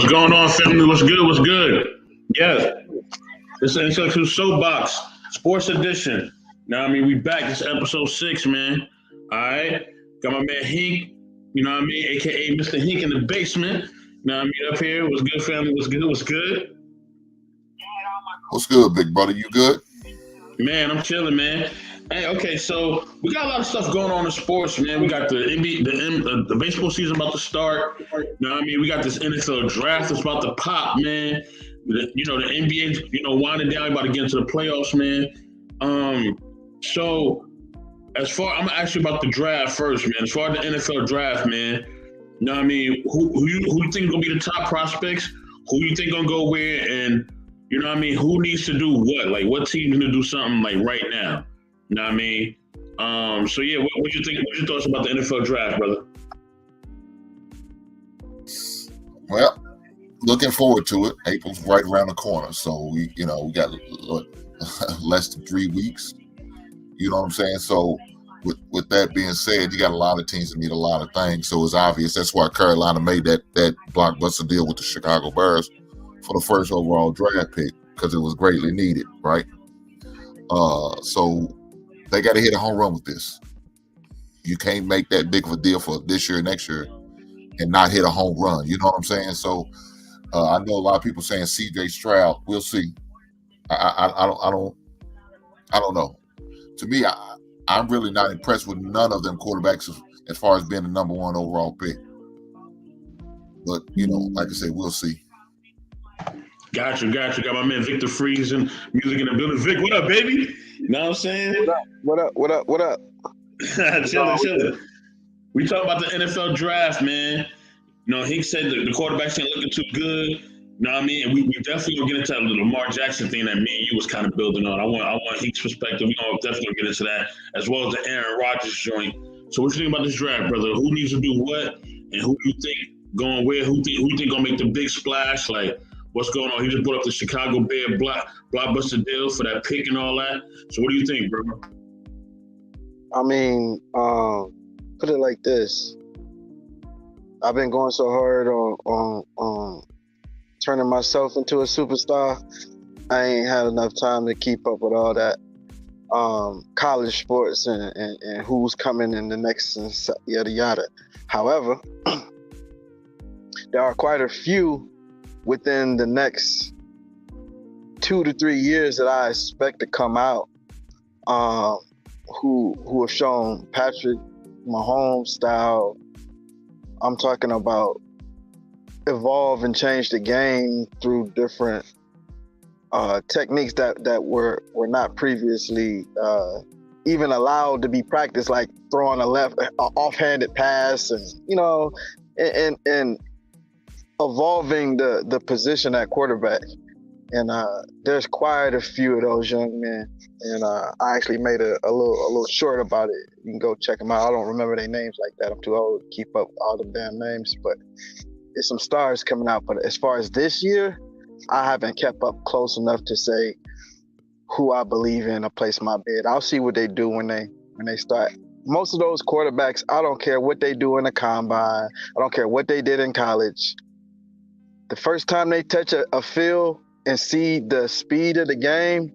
What's going on, family? What's good? What's good? Yes, this is Intellectual SoapBox Sports Edition. Now, we back. This is episode 6, man. All right, got my man Hink. AKA Mr. Hink in the basement. Up here. What's good, family? What's good? What's good? What's good, big brother? You good? Man, I'm chilling, man. Hey, okay, so we got a lot of stuff going on in sports, man. We got the NBA, the baseball season about to start. We got this NFL draft that's about to pop, man. The NBA, winding down, about to get into the playoffs, man. So I'm gonna ask you about the draft first, man. As far as the NFL draft, man, who you think is gonna be the top prospects? Who you think gonna go where? And who needs to do what? Like, what team's gonna do something like right now? So yeah, what you think? What's your thoughts about the NFL draft, brother? Well, looking forward to it. April's right around the corner, so we got less than 3 weeks. You know what I'm saying? So with that being said, you got a lot of teams that need a lot of things. So it's obvious that's why Carolina made that blockbuster deal with the Chicago Bears for the first overall draft pick, because it was greatly needed, right? So they got to hit a home run with this. You can't make that big of a deal for this year, next year, and not hit a home run. You know what I'm saying? So I know a lot of people saying C.J. Stroud. We'll see. I don't know. To me, I'm really not impressed with none of them quarterbacks as far as being the number one overall pick. But like I said, we'll see. Got you. Got my man Victor Freeze and music in the building. Vic, what up, baby? You know what I'm saying? What up? Chilling. We talk about the NFL draft, man. He said the quarterbacks ain't looking too good. You know what I mean? And we definitely gonna get into that little Lamar Jackson thing that me and you was kind of building on. I want Hink's perspective. We're gonna definitely get into that, as well as the Aaron Rodgers joint. So what you think about this draft, brother? Who needs to do what, and who you think going where? Who you think gonna make the big splash? Like, what's going on? He just brought up the Chicago Bear blockbuster deal for that pick and all that. So what do you think, bro? Put it like this. I've been going so hard on turning myself into a superstar. I ain't had enough time to keep up with all that college sports and who's coming in the next and yada yada. However, there are quite a few within the next 2 to 3 years that I expect to come out who have shown Patrick Mahomes style. I'm talking about evolve and change the game through different techniques that were not previously even allowed to be practiced, like throwing offhanded pass and evolving the position at quarterback. And there's quite a few of those young men. And I actually made a little short about it. You can go check them out. I don't remember their names like that. I'm too old to keep up all the damn names. But there's some stars coming out. But as far as this year, I haven't kept up close enough to say who I believe in or place my bid. I'll see what they do when they start. Most of those quarterbacks, I don't care what they do in the combine. I don't care what they did in college. The first time they touch a field and see the speed of the game,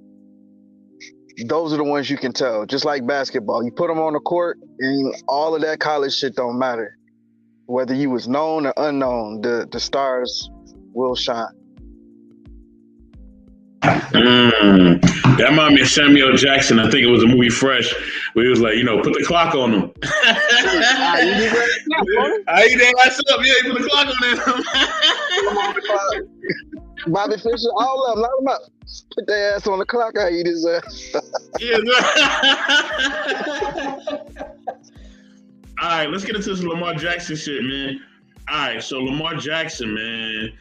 those are the ones you can tell. Just like basketball, you put them on the court and all of that college shit don't matter. Whether you was known or unknown, the stars will shine. That reminded me of Samuel Jackson. I think it was a movie Fresh, where he was like, put the clock on him. He didn't mess up. Yeah, he put the clock on him. Bobby Fischer, all of them, lock them up. Put their ass on the clock. I eat his ass. Yeah. All right, let's get into this Lamar Jackson shit, man. All right, so Lamar Jackson, man.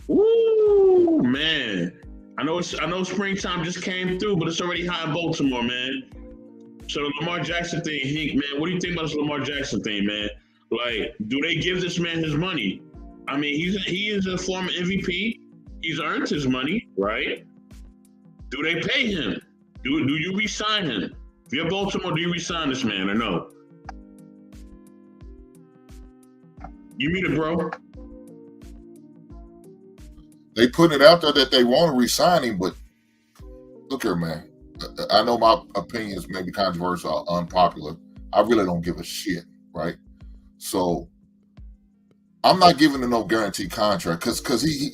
Woo, man. I know springtime just came through, but it's already hot in Baltimore, man. So the Lamar Jackson thing, Hank, man, what do you think about this Lamar Jackson thing, man? Like, do they give this man his money? He is a former MVP. He's earned his money, right? Do they pay him? Do you re-sign him? If you're Baltimore, do you re-sign this man or no? You mean it, bro? They put it out there that they want to resign him, but look here, man. I know my opinions may be controversial or unpopular. I really don't give a shit, right? So I'm not giving him no guaranteed contract because he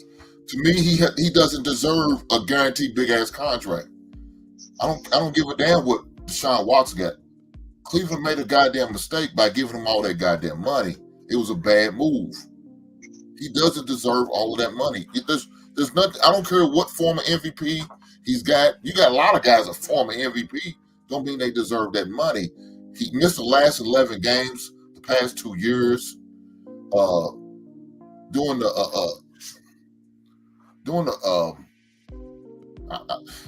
to me he doesn't deserve a guaranteed big ass contract. I don't give a damn what Deshaun Watson got. Cleveland made a goddamn mistake by giving him all that goddamn money. It was a bad move. He doesn't deserve all of that money. There's nothing. I don't care what former MVP he's got. You got a lot of guys that former MVP. Don't mean they deserve that money. He missed the last 11 games the past 2 years. Doing the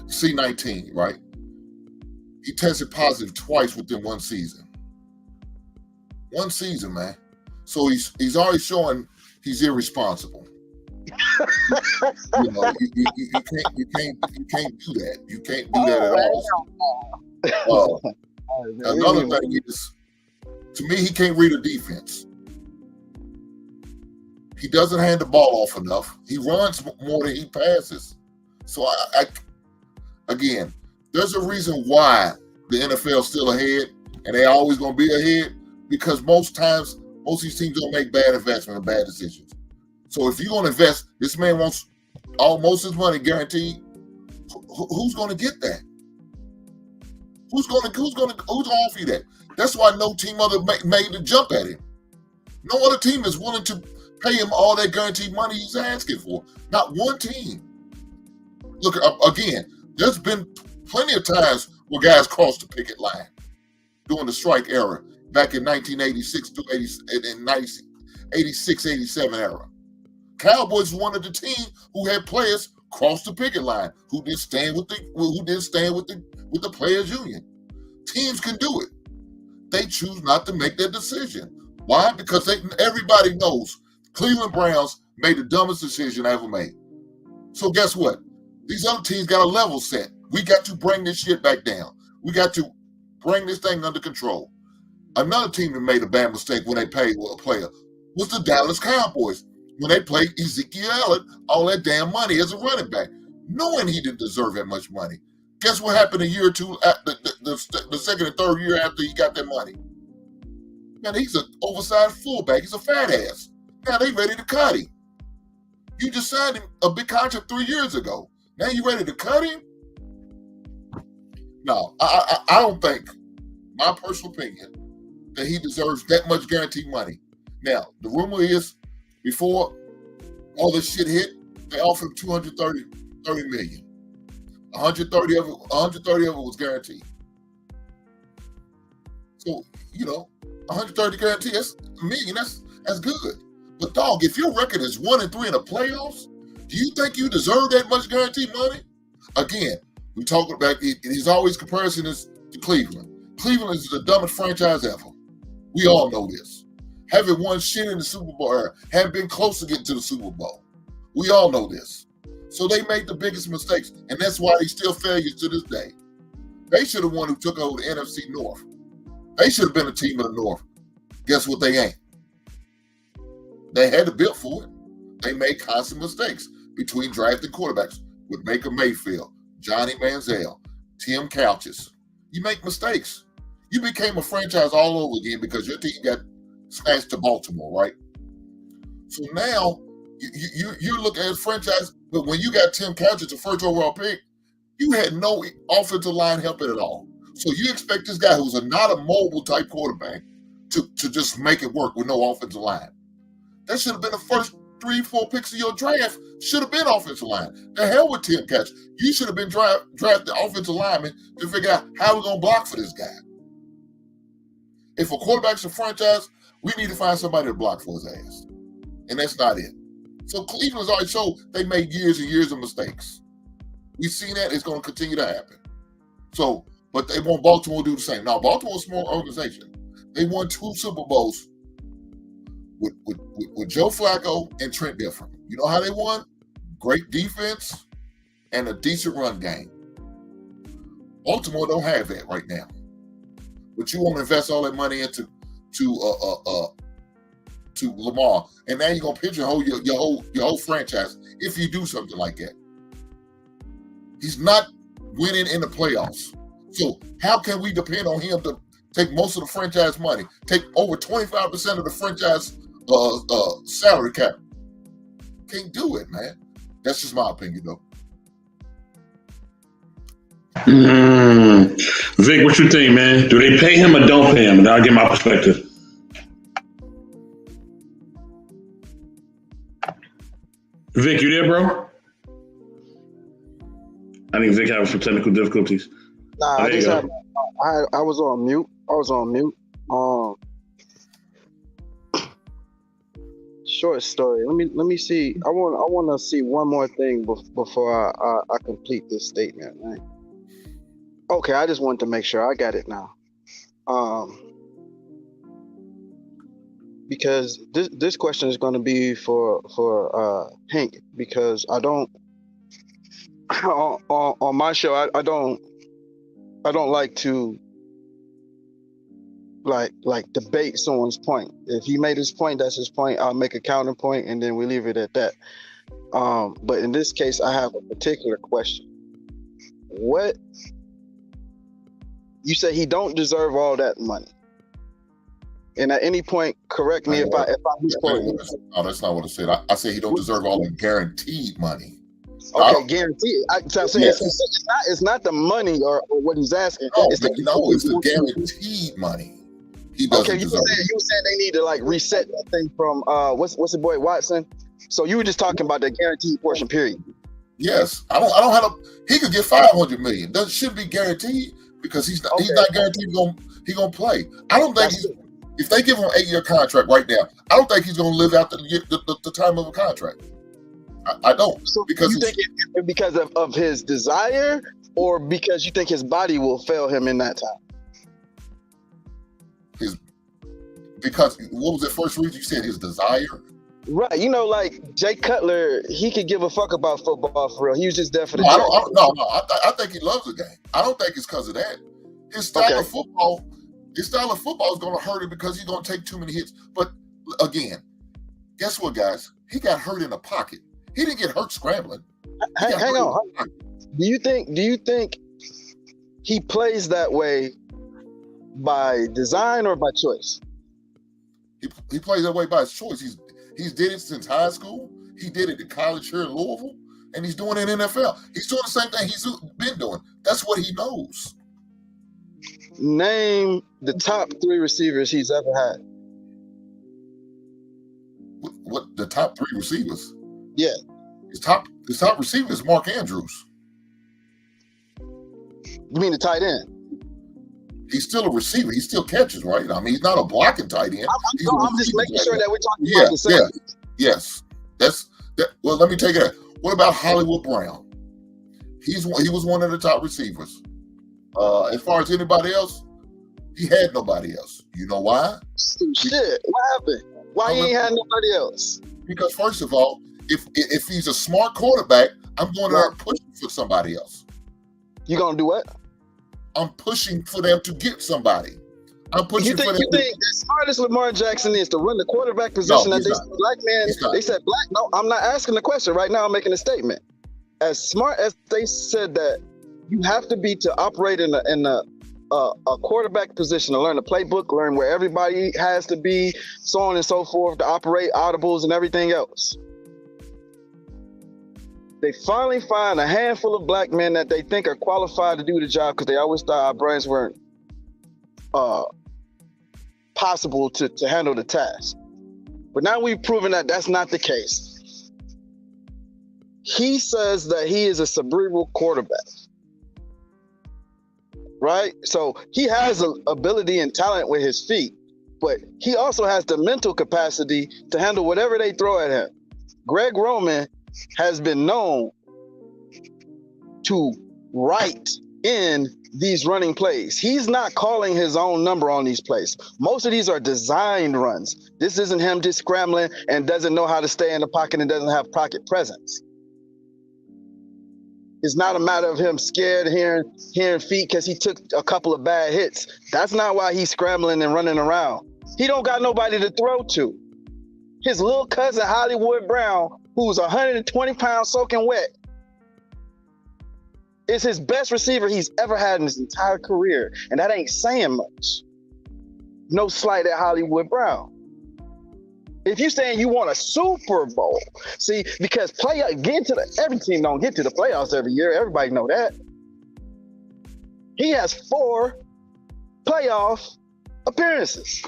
C-19, right? He tested positive twice within one season. One season, man. So he's already showing he's irresponsible. You know, you can't do that. You can't do that at all. Another thing is, to me, he can't read a defense. He doesn't hand the ball off enough. He runs more than he passes. So again, there's a reason why the NFL is still ahead, and they're always going to be ahead, because most times, most of these teams don't make bad investments and bad decisions. So if you're going to invest, this man wants most of his money guaranteed. Who's going to get that? Who's going to offer you that? That's why no team other made the jump at him. No other team is willing to pay him all that guaranteed money he's asking for. Not one team. Look, again, there's been plenty of times where guys crossed the picket line during the strike era back in 1986 to 86, 87 era. Cowboys were one of the teams who had players cross the picket line, who didn't stand with the players union. Teams can do it. They choose not to make that decision. Why? Because everybody knows Cleveland Browns made the dumbest decision ever made. So guess what? These other teams got a level set. We got to bring this shit back down. We got to bring this thing under control. Another team that made a bad mistake when they paid a player was the Dallas Cowboys, when they played Ezekiel Elliott all that damn money as a running back, knowing he didn't deserve that much money. Guess what happened a year or two, the second and third year after he got that money? Man, he's an oversized fullback. He's a fat ass. Now they ready to cut him. You just signed him a big contract 3 years ago. Now you ready to cut him? No, I don't think, my personal opinion, that he deserves that much guaranteed money. Now, the rumor is, before all this shit hit, they offered him $230 million. 130 of it was guaranteed. So, 130 guaranteed, that's $1 million. That's good. But dog, if your record is 1-3 in the playoffs, do you think you deserve that much guaranteed money? Again, we talk about he's always comparison is to Cleveland. Cleveland is the dumbest franchise ever. We all know this. Haven't won shit in the Super Bowl era, haven't been close to getting to the Super Bowl. We all know this. So they made the biggest mistakes, and that's why they still failures to this day. They should have won who took over the NFC North. They should have been a team of the North. Guess what they ain't? They had to build for it. They made constant mistakes between drafting quarterbacks with Baker Mayfield, Johnny Manziel, Tim Couches. You make mistakes. You became a franchise all over again because your team got snatched to Baltimore, right? So now you're looking at a franchise, but when you got Tim Couches, the first overall pick, you had no offensive line helping at all. So you expect this guy who's not a mobile type quarterback to just make it work with no offensive line. That should have been the first 3-4 picks of your draft. Should have been offensive line. The hell with Tim Couch. You should have been drafted offensive lineman to figure out how we're going to block for this guy. If a quarterback's a franchise, we need to find somebody to block for his ass. And that's not it. So Cleveland's already showed they made years and years of mistakes. We've seen that. It's going to continue to happen. So, but they want Baltimore to do the same. Now, Baltimore's a small organization. They won 2 Super Bowls with Joe Flacco and Trent Dilfer. You know how they won? Great defense and a decent run game. Baltimore don't have that right now. But you want to invest all that money into to Lamar, and now you're gonna pigeonhole your whole franchise if you do something like that. He's not winning in the playoffs. So how can we depend on him to take most of the franchise money, take over 25% of the franchise salary cap? Can't do it, man. That's just my opinion, though. Vic, what you think, man? Do they pay him or don't pay him? And I'll get my perspective. Vic, you there, bro? I think Vic having some technical difficulties. Nah, I just had, I was on mute. Short story. Let me see. I want to see one more thing before I complete this statement. Right? Okay, I just wanted to make sure I got it now. Because this question is going to be for Hank, because I don't on my show I don't like to like debate someone's point. If he made his point, that's his point. I'll make a counterpoint and then we leave it at that. But in this case, I have a particular question. What you say he don't deserve all that money? And at any point, correct me if I misquote. No, that's not what I said. I said he don't deserve all the guaranteed money. Okay, guaranteed. It's not the money or what he's asking. It's the guaranteed money. He doesn't deserve. You said they need to like reset that thing from what's the boy Watson. So you were just talking about the guaranteed portion, period. Yes, I don't have he could get $500 million. That should be guaranteed because he's not guaranteed he's gonna play. I don't think if they give him an 8-year contract right now, I don't think he's gonna live out the time of a contract. I don't. So because you think it's because of his desire, or because you think his body will fail him in that time? Because what was the first reason you said? His desire. Right, like Jay Cutler, he could give a fuck about football for real. He was just there for the. I think he loves the game. I don't think it's because of that. His style of football is going to hurt him because he's going to take too many hits. But again, guess what, guys? He got hurt in the pocket. He didn't get hurt scrambling. Hang on. Do you think he plays that way by design or by choice? He plays that way by his choice. He's did it since high school. He did it in college here in Louisville, and he's doing it in NFL. He's doing the same thing he's been doing. That's what he knows. Name the top 3 receivers he's ever had. What the top 3 receivers? Yeah. His top receiver is Mark Andrews. You mean the tight end? He's still a receiver. He still catches, right? I mean, he's not a blocking tight end. I'm just making sure that we're talking about the same. Yes. Well, let me take it. What about Hollywood Brown? He was one of the top receivers. As far as anybody else, he had nobody else. You know why? Shit. What happened? Why he ain't had nobody else? Because first of all, if he's a smart quarterback, I'm going to pushing for somebody else. You gonna do what? I'm pushing for them to get somebody. I'm pushing for them. You think as smart as Lamar Jackson is to run the quarterback position, that they said black man? They said black. No, I'm not asking the question right now. I'm making a statement. As smart as they said that you have to be to operate in a quarterback position, to learn the playbook, learn where everybody has to be, so on and so forth, to operate audibles and everything else. They finally find a handful of black men that they think are qualified to do the job, because they always thought our brains weren't possible to handle the task. But now we've proven that that's not the case. He says that he is a cerebral quarterback, right? So he has an ability and talent with his feet, but he also has the mental capacity to handle whatever they throw at him. Greg Roman has been known to write in these running plays. He's not calling his own number on these plays. Most of these are designed runs. This isn't him just scrambling and doesn't know how to stay in the pocket and doesn't have pocket presence. It's not a matter of him scared hearing feet because he took a couple of bad hits. That's not why he's scrambling and running around. He don't got nobody to throw to. His little cousin Hollywood Brown, who's 120 pounds soaking wet, is his best receiver he's ever had in his entire career. And that ain't saying much. No slight at Hollywood Brown. If you're saying you want a Super Bowl, see, because every team don't get to the playoffs every year. Everybody know that. He has 4 playoff appearances.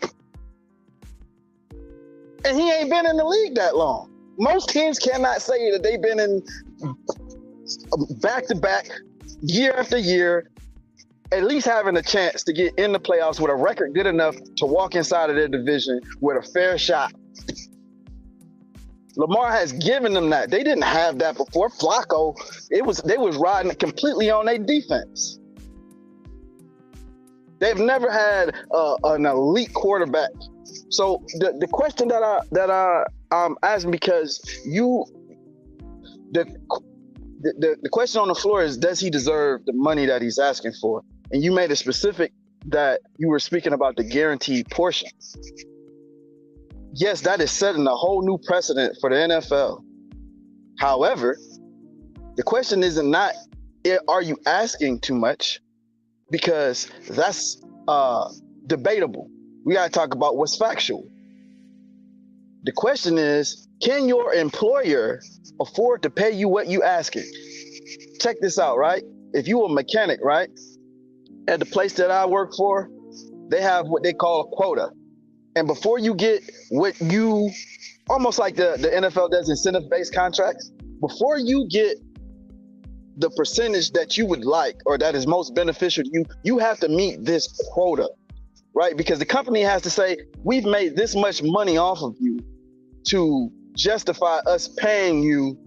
And he ain't been in the league that long. Most teams cannot say that they've been in back-to-back, year after year, at least having a chance to get in the playoffs with a record good enough to walk inside of their division with a fair shot. Lamar has given them that. They didn't have that before. Flacco, they was riding completely on their defense. They've never had an elite quarterback. So the question that I'm asking, because the question on the floor is, does he deserve the money that he's asking for? And you made it specific that you were speaking about the guaranteed portion. Yes, that is setting a whole new precedent for the NFL. However, the question isn't not, are you asking too much? Because that's debatable. We got to talk about what's factual. The question is, can your employer afford to pay you what you asking? Check this out, right? If you a mechanic, right? At the place that I work for, they have what they call a quota. And before you get what you, almost like the NFL does incentive-based contracts, before you get the percentage that you would like or that is most beneficial to you, you have to meet this quota, right? Because the company has to say, we've made this much money off of you to justify us paying you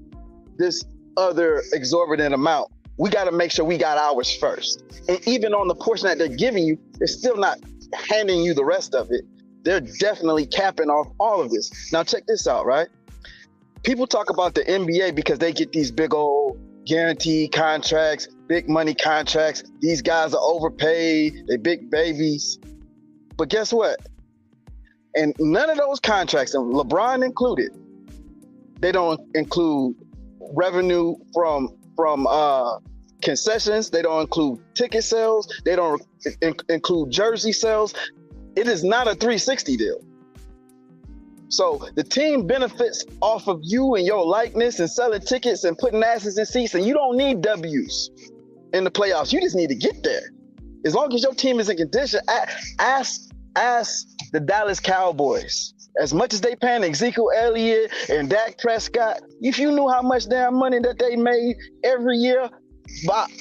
this other exorbitant amount. We got to make sure we got ours first. And even on the portion that they're giving you, they're still not handing you the rest of it. They're definitely capping off all of this. Now check this out, right? People talk about the NBA because they get these big old guaranteed contracts, big money contracts. These guys are overpaid, they big babies. But guess what? And none of those contracts, and LeBron included, they don't include revenue from concessions. They don't include ticket sales. They don't include jersey sales. It is not a 360 deal. So the team benefits off of you and your likeness and selling tickets and putting asses in seats, and you don't need W's in the playoffs. You just need to get there. As long as your team is in condition, ask the Dallas Cowboys. As much as they paying Ezekiel Elliott and Dak Prescott, if you knew how much damn money that they made every year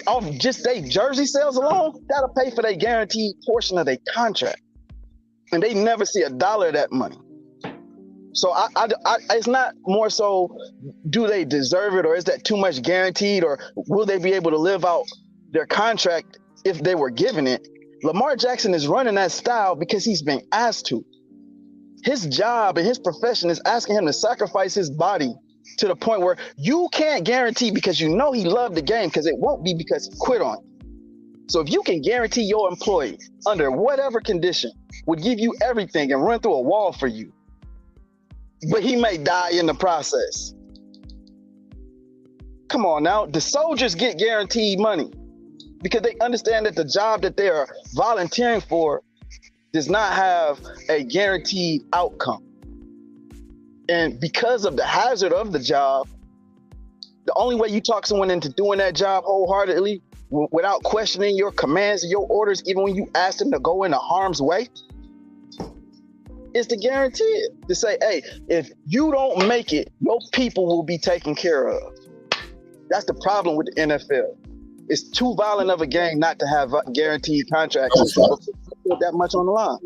off just their jersey sales alone, that'll pay for their guaranteed portion of their contract. And they never see a dollar of that money. So it's not more so, do they deserve it, or is that too much guaranteed, or will they be able to live out their contract if they were given it? Lamar Jackson is running that style because he's been asked to. His job and his profession is asking him to sacrifice his body to the point where you can't guarantee, because you know he loved the game, because it won't be because he quit on it. So if you can guarantee your employee under whatever condition would give you everything and run through a wall for you, but he may die in the process. Come on now, the soldiers get guaranteed money because they understand that the job that they are volunteering for does not have a guaranteed outcome. And because of the hazard of the job, the only way you talk someone into doing that job wholeheartedly without questioning your commands and your orders, even when you ask them to go into harm's way, is to guarantee it. To say, hey, if you don't make it, your people will be taken care of. That's the problem with the NFL. It's too violent of a game not to have guaranteed contracts. No, it's not. That much on the line.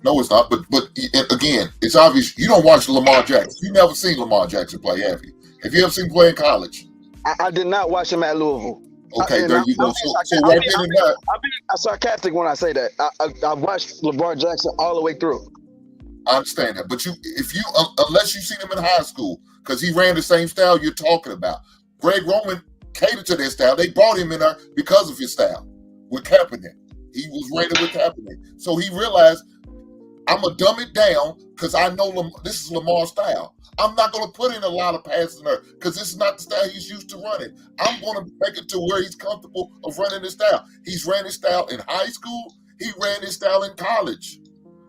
No, it's not. But again, it's obvious you don't watch Lamar Jackson. You never seen Lamar Jackson play, have you? Have you ever seen him play in college? I did not watch him at Louisville. Okay, there you go. So right there and that. I'm sarcastic when I say that. I watched Lamar Jackson all the way through. I understand that, but unless you've seen him in high school, because he ran the same style you're talking about. Greg Roman catered to their style. They brought him in there because of his style with Kaepernick. He was rated with Kaepernick, so he realized, I'm gonna dumb it down because I know this is Lamar's style. I'm not going to put in a lot of passes there because this is not the style he's used to running. I'm going to make it to where he's comfortable of running this style. He's ran his style in high school. He ran his style in college.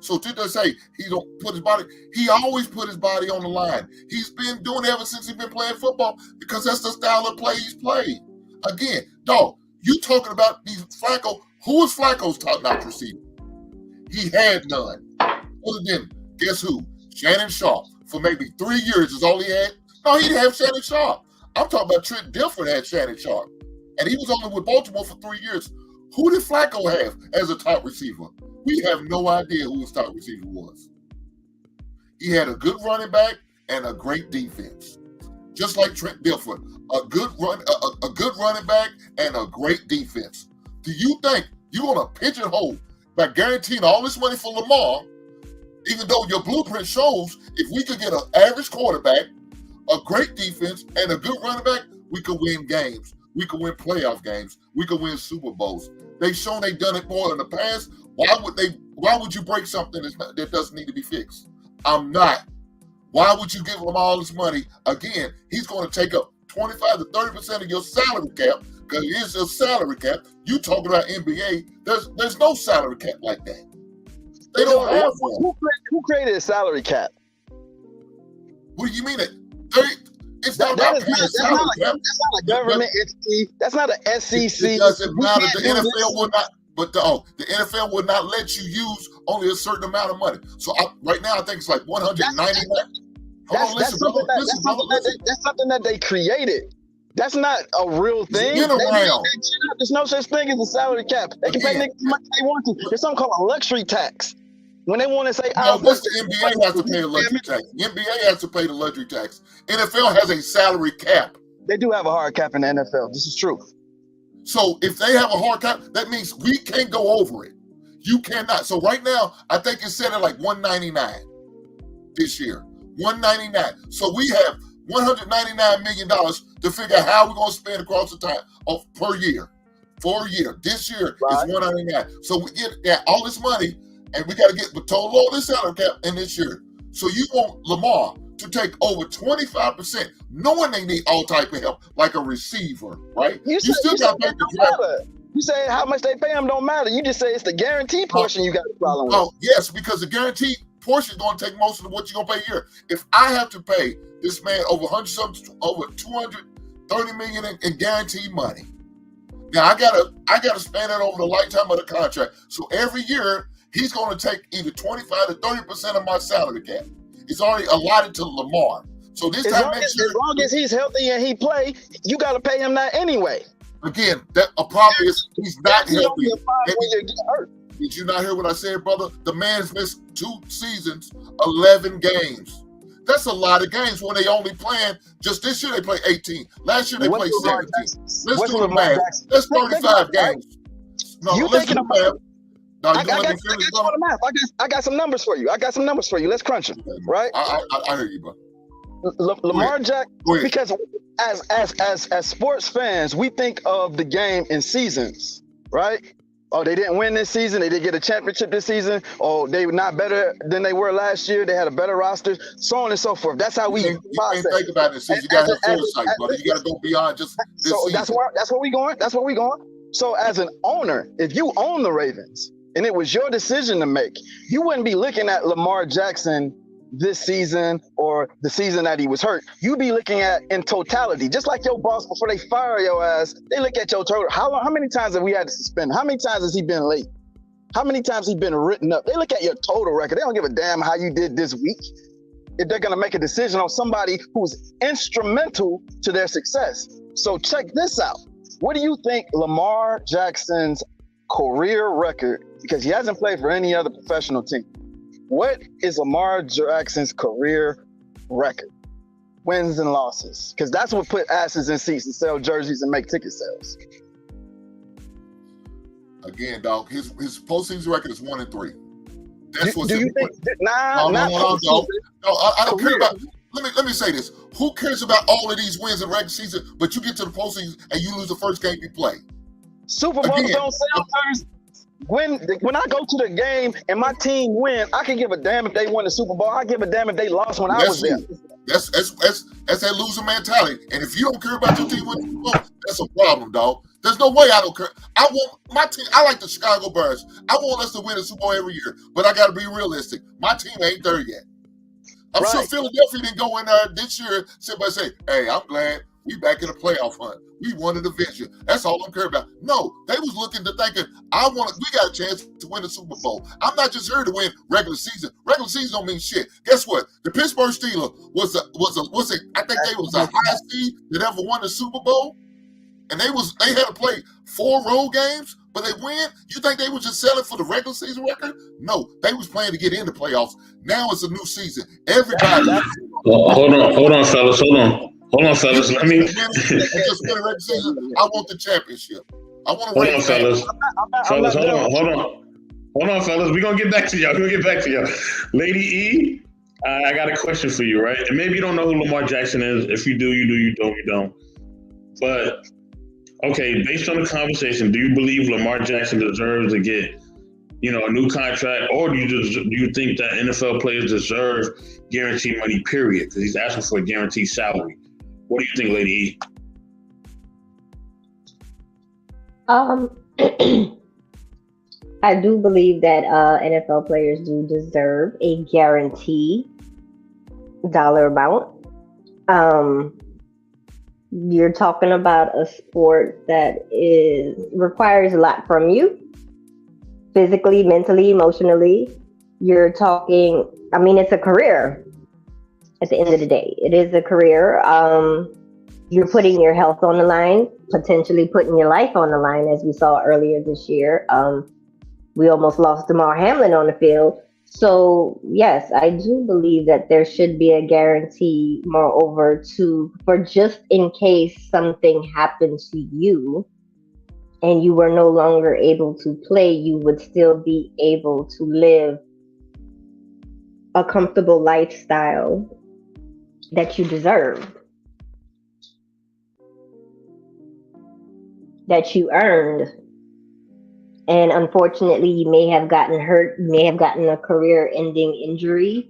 So to say he don't put his body, he always put his body on the line. He's been doing it ever since he's been playing football because that's the style of play he's played. Again, dog, you talking about these Flacco. Who was Flacco's top-notch receiver? He had none. Other than, guess who? Shannon Sharp. For maybe 3 years is all he had. No, he didn't have Shannon Sharp. I'm talking about Trent Dilfer had Shannon Sharp. And he was only with Baltimore for 3 years. Who did Flacco have as a top receiver? We have no idea who his top receiver was. He had a good running back and a great defense. Just like Trent Dilfer. A good running back and a great defense. Do you think you're going to pigeonhole by guaranteeing all this money for Lamar, even though your blueprint shows if we could get an average quarterback, a great defense, and a good running back, we could win games. We could win playoff games. We could win Super Bowls. They've shown they've done it more in the past. Why would you break something that doesn't need to be fixed? I'm not. Why would you give him all this money? Again, he's going to take up 25 to 30% of your salary cap because it is a salary cap. You talking about NBA, there's no salary cap like that. They don't have one. Who created a salary cap? What do you mean? It's not about paying salary cap. That's not a government entity. That's not an SEC. It doesn't matter. The NFL will not. But the NFL would not let you use only a certain amount of money. So right now, I think it's like 199. That's something that they created. That's not a real thing. It's been around. There's no such thing as a salary cap. They can pay niggas as much as they want to. There's something called a luxury tax. When they want to say, no, what's the NBA has to pay a luxury tax? The NBA has to pay the luxury tax. NFL has a salary cap. They do have a hard cap in the NFL. This is true. So if they have a hard cap, that means we can't go over it. You cannot. So right now, I think it's set at like 199 this year. 199. So we have $199 million to figure out how we're going to spend across the time per year. For a year. This year is 199. So we get all this money, and we got to get the total of this salary cap in this year. So you want Lamar to take over 25%, knowing they need all type of help, like a receiver, right? You still got to pay the draft. You say how much they pay them don't matter. You just say it's the guarantee portion you got a problem with. Oh, yes, because the guarantee portion is going to take most of what you're going to pay a year. If I have to pay this man over $230 million in guaranteed money, now I gotta span that over the lifetime of the contract. So every year he's going to take either 25 to 30% of my salary cap. It's already allotted to Lamar. So this time next year, as long as he's healthy and he play, you got to pay him that anyway. Again, that a problem is he's not healthy. Did you not hear what I said, brother? The man's missed 2 seasons, 11 games. That's a lot of games when they only playing. Just this year they played 18. Last year they played 17. Let's do the math. That's 35 games. No, let's do the math. No, I got some numbers for you. Let's crunch them, right? I hear you, bro. Lamar Jackson, because as sports fans, we think of the game in seasons, right? Oh, they didn't win this season. They didn't get a championship this season. Oh, they were not better than they were last year. They had a better roster, so on and so forth. That's how we process. You can't think about this season. You got to have foresight, brother. You got to go beyond just this season. That's where we going. So as an owner, if you own the Ravens and it was your decision to make, you wouldn't be looking at Lamar Jackson this season or the season that he was hurt. You'd be looking at in totality, just like your boss before they fire your ass. They look at your total. How many times have we had to suspend? How many times has he been late? How many times has he been written up? They look at your total record. They don't give a damn how you did this week. If they're going to make a decision on somebody who's instrumental to their success. So check this out. What do you think Lamar Jackson's career record, because he hasn't played for any other professional team, what is Lamar Jackson's career record? Wins and losses. Because that's what put asses in seats and sell jerseys and make ticket sales. Again, dog, his postseason record is 1-3. That's what's do you think? No, I don't care about. Let me say this. Who cares about all of these wins in regular season, but you get to the postseason and you lose the first game you play? Super Bowls don't sell jerseys. When I go to the game and my team win, I can give a damn if they won the Super Bowl. I give a damn if they lost when I was there. That's that loser mentality. And if you don't care about your team winning the Super Bowl, that's a problem, dog. There's no way I don't care. I want my team. I like the Chicago Bears. I want us to win the Super Bowl every year, but I got to be realistic. My team ain't there yet. I'm sure Philadelphia didn't go in there this year. Somebody say, "Hey, I'm glad we back in the playoff hunt. We won the division. That's all I'm caring about." No, they was looking to thinking, we got a chance to win the Super Bowl. I'm not just here to win regular season. Regular season don't mean shit. Guess what? The Pittsburgh Steelers I think they was the highest seed that ever won the Super Bowl. And they had to play 4 road games, but they win. You think they was just selling for the regular season record? No, they was playing to get in the playoffs. Now it's a new season. Everybody. Hold on, fellas. Let me just win the regular season. I want the championship. I want to win. Fellas. Hold on, fellas. We're gonna get back to y'all. Lady E, I got a question for you, right? And maybe you don't know who Lamar Jackson is. If you do, you do. You don't, you don't. But okay, based on the conversation, do you believe Lamar Jackson deserves to get, a new contract, or do you think that NFL players deserve guaranteed money, period? Because he's asking for a guaranteed salary. What do you think, Lady E? I do believe that NFL players do deserve a guaranteed dollar amount. You're talking about a sport that requires a lot from you, physically, mentally, emotionally. You're talking, it's a career at the end of the day. It is a career. You're putting your health on the line, potentially putting your life on the line, as we saw earlier this year. We almost lost Damar Hamlin on the field. So, yes, I do believe that there should be a guarantee, moreover, for just in case something happened to you and you were no longer able to play, you would still be able to live a comfortable lifestyle that you deserve, that you earned. And unfortunately, you may have gotten hurt, you may have gotten a career-ending injury.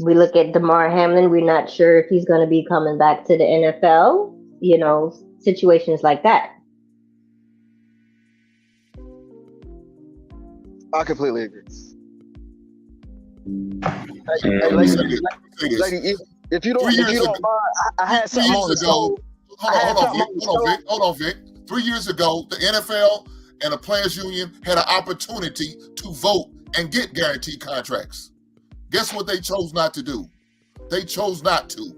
We look at Damar Hamlin, we're not sure if he's going to be coming back to the NFL, situations like that. I completely agree. If you don't mind, I had something on the show. Hold on, Vic. 3 years ago, the NFL and the Players Union had an opportunity to vote and get guaranteed contracts. Guess what they chose not to do? They chose not to.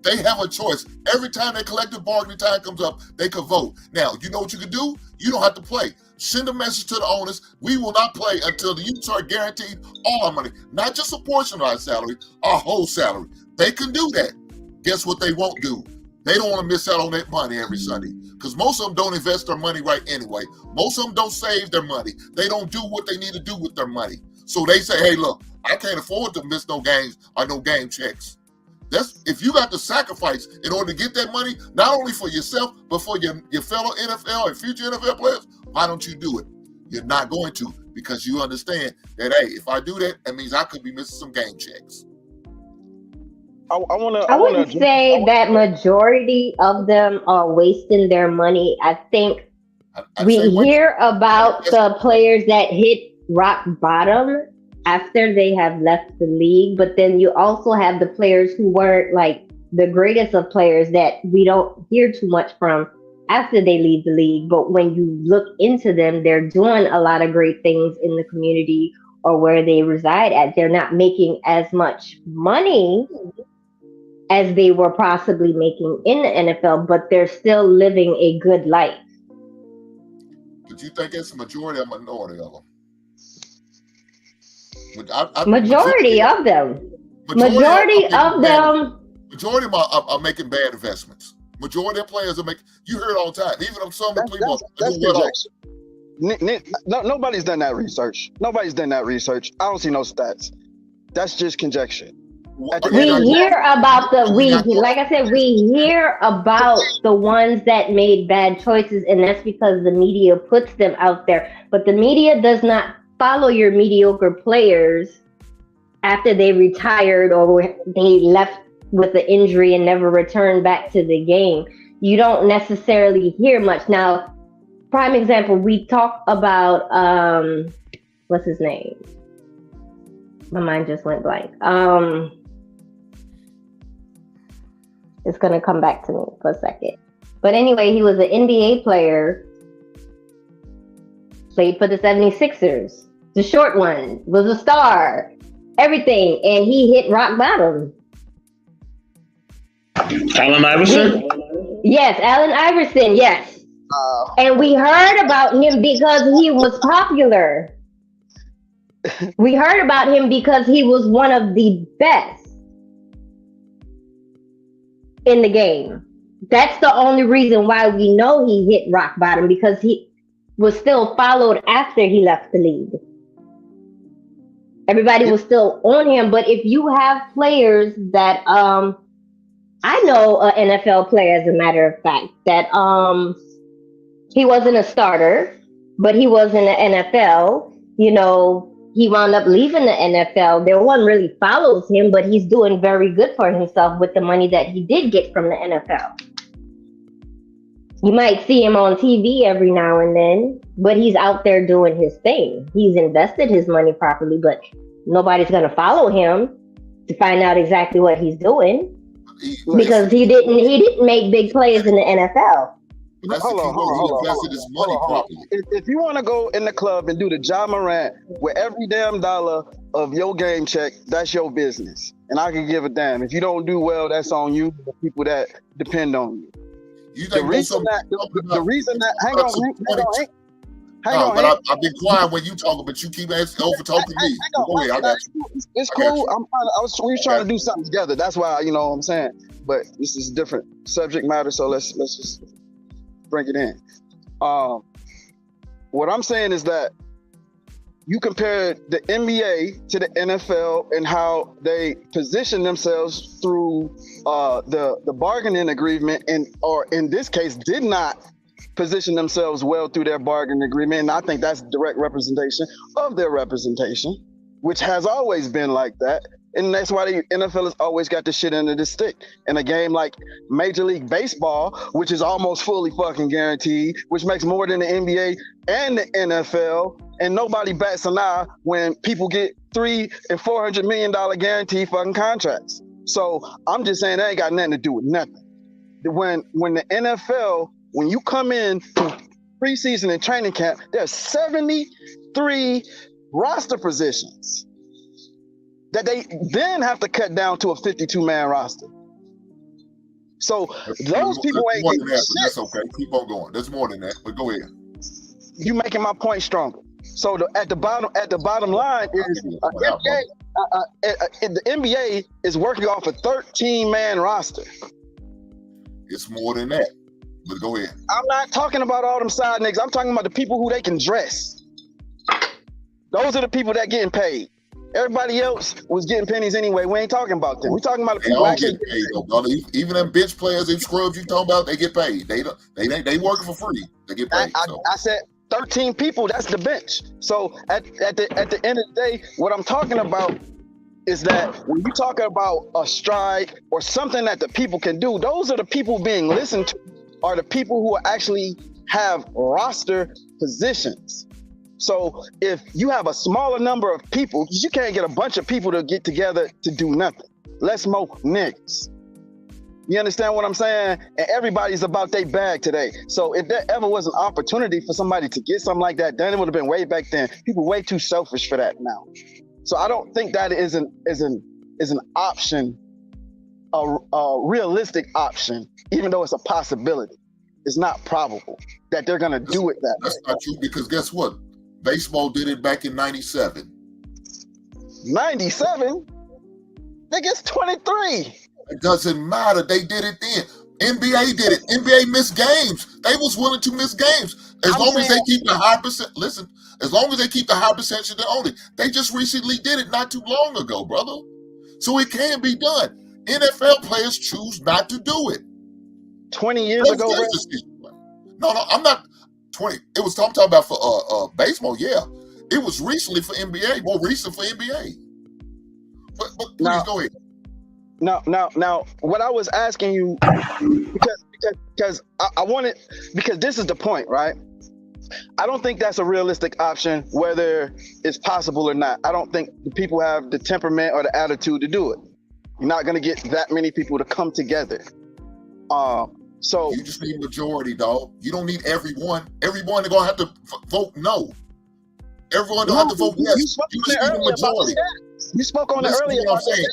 They have a choice. Every time their collective bargaining time comes up, they could vote. Now, you know what you can do? You don't have to play. Send a message to the owners. We will not play until the unions are guaranteed all our money. Not just a portion of our salary, our whole salary. They can do that. Guess what they won't do? They don't want to miss out on that money every Sunday, because most of them don't invest their money right anyway. Most of them don't save their money. They don't do what they need to do with their money. So they say, hey, look, I can't afford to miss no games or no game checks. If you got to sacrifice in order to get that money, not only for yourself, but for your fellow NFL and future NFL players, why don't you do it? You're not going to, because you understand that, hey, if I do that, that means I could be missing some game checks. I wouldn't say that majority of them are wasting their money. I think we hear about the players that hit rock bottom after they have left the league, but then you also have the players who weren't like the greatest of players that we don't hear too much from after they leave the league. But when you look into them, they're doing a lot of great things in the community or where they reside at. They're not making as much money as they were possibly making in the NFL, but they're still living a good life. But you think it's a majority or minority of them? Majority of them are making bad investments. Majority of players are making. You hear it all the time. Even some of the people. That's projection. Nobody's done that research. I don't see no stats. That's just conjecture. We hear about we hear about the ones that made bad choices, and that's because the media puts them out there. But the media does not follow your mediocre players after they retired or they left with the injury and never returned back to the game, you don't necessarily hear much. Now, prime example, we talk about what's his name? My mind just went blank. It's gonna come back to me for a second. But anyway, he was an NBA player, played for the 76ers. The short one, was a star, everything, and he hit rock bottom. Allen Iverson? Yes, Allen Iverson, yes. And we heard about him because he was popular. We heard about him because he was one of the best in the game. That's the only reason why we know he hit rock bottom, because he was still followed after he left the league. Everybody was still on him. But if you have players that I know an NFL player, as a matter of fact, that he wasn't a starter, but he was in the NFL. You know, he wound up leaving the NFL. No one really follows him, but he's doing very good for himself with the money that he did get from the NFL. You might see him on TV every now and then, but he's out there doing his thing. He's invested his money properly, but nobody's going to follow him to find out exactly what he's doing, because he didn't make big plays in the NFL. Hold on. If you want to go in the club and do the Ja Morant with every damn dollar of your game check, that's your business. And I can give a damn. If you don't do well, that's on you, the people that depend on you. Hang on. But I've been quiet when you talking, but you keep over talking me. Go ahead, I got you. It's cool. We were trying to do something together. That's why, you know what I'm saying. But this is different subject matter, so let's just bring it in. What I'm saying is that you compare the NBA to the NFL and how they position themselves through the bargaining agreement, or in this case did not position themselves well through their bargaining agreement. And I think that's direct representation of their representation, which has always been like that. And that's why the NFL has always got the shit under the stick. In a game like Major League Baseball, which is almost fully fucking guaranteed, which makes more than the NBA and the NFL, and nobody bats an eye when people get $300 and $400 million guaranteed fucking contracts. So I'm just saying that ain't got nothing to do with nothing. When the NFL, when you come in to preseason and training camp, there's 73 roster positions that they then have to cut down to a 52-man roster. So those people ain't getting shit. That's okay. Keep on going. There's more than that, but go ahead. You making my point stronger. So at the bottom line is the NBA is working off a 13-man roster. It's more than that, but go ahead. I'm not talking about all them side niggas. I'm talking about the people who they can dress. Those are the people that getting paid. Everybody else was getting pennies anyway. We ain't talking about them. We talking about the people actually get paid, though, brother. Even them bench players, them scrubs you talking about, they get paid. They working for free. They get paid. I said 13 people. That's the bench. So at the end of the day, what I'm talking about is that when you talk about a strike or something that the people can do, those are the people being listened to, are the people who actually have roster positions. So if you have a smaller number of people, you can't get a bunch of people to get together to do nothing. Less more niggas. You understand what I'm saying? And everybody's about their bag today. So if there ever was an opportunity for somebody to get something like that done, it would have been way back then. People way too selfish for that now. So I don't think that is an option, a realistic option, even though it's a possibility. It's not probable that they're gonna do it that way. That's not true, because guess what? Baseball did it back in 97. 97? Nigga, it's 23. It doesn't matter. They did it then. NBA did it. NBA missed games. They was willing to miss games. As long as they keep the high percent. Listen, as long as they keep the high percentage, they own it. They just recently did it not too long ago, brother. So it can be done. NFL players choose not to do it. 20 years ago? No, I'm not 20. I'm talking about for baseball, yeah. It was recently for NBA, more recent for NBA. But please Now, go ahead. now, what I was asking you, because I wanted, because this is the point, right? I don't think that's a realistic option, whether it's possible or not. I don't think the people have the temperament or the attitude to do it. You're not going to get that many people to come together. So You just need majority, dog. You don't need everyone. Everyone is gonna have to vote no. Everyone don't have to vote yes. You just need a majority. You spoke on it Listen to earlier. what I'm saying.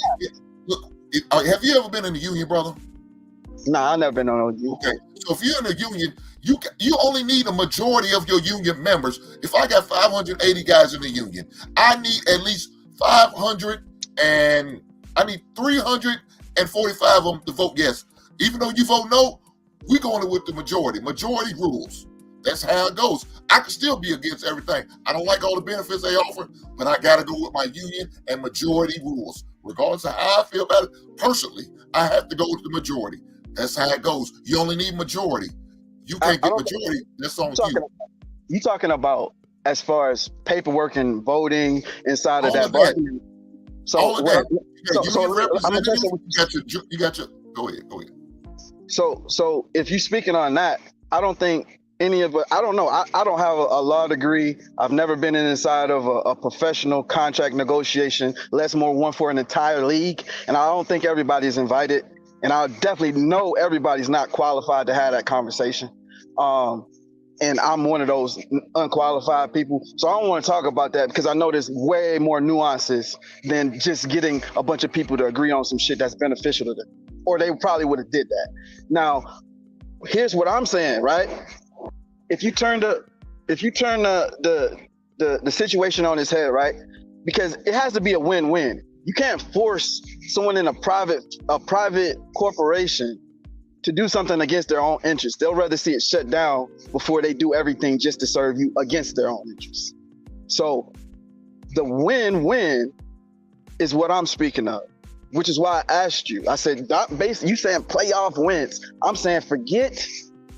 Look, have you ever been in the union, brother? Nah, I never been on a union. Okay, so if you're in a union, you only need a majority of your union members. If I got 580 guys in the union, I need at least 500 and I need 345 of them to vote yes. Even though you vote no, we're going with the majority. Majority rules. That's how it goes. I can still be against everything. I don't like all the benefits they offer, but I got to go with my union and majority rules. Regardless of how I feel about it, personally, I have to go with the majority. That's how it goes. You only need majority. You can't get majority. That's on you. You talking about as far as paperwork and voting inside of that bargaining. So all of that. You got your. Go ahead. So if you're speaking on that, I don't think any of it. I don't know. I don't have a law degree. I've never been inside of a professional contract negotiation, less more one for an entire league, and I don't think everybody's invited. And I definitely know everybody's not qualified to have that conversation. And I'm one of those unqualified people. So I don't want to talk about that because I know there's way more nuances than just getting a bunch of people to agree on some shit that's beneficial to them. Or they probably would have did that. Now, here's what I'm saying, right? If you turn the situation on its head, right? Because it has to be a win-win. You can't force someone in a private corporation to do something against their own interests. They'll rather see it shut down before they do everything just to serve you against their own interests. So the win-win is what I'm speaking of, which is why I asked you. I said, you saying playoff wins. I'm saying forget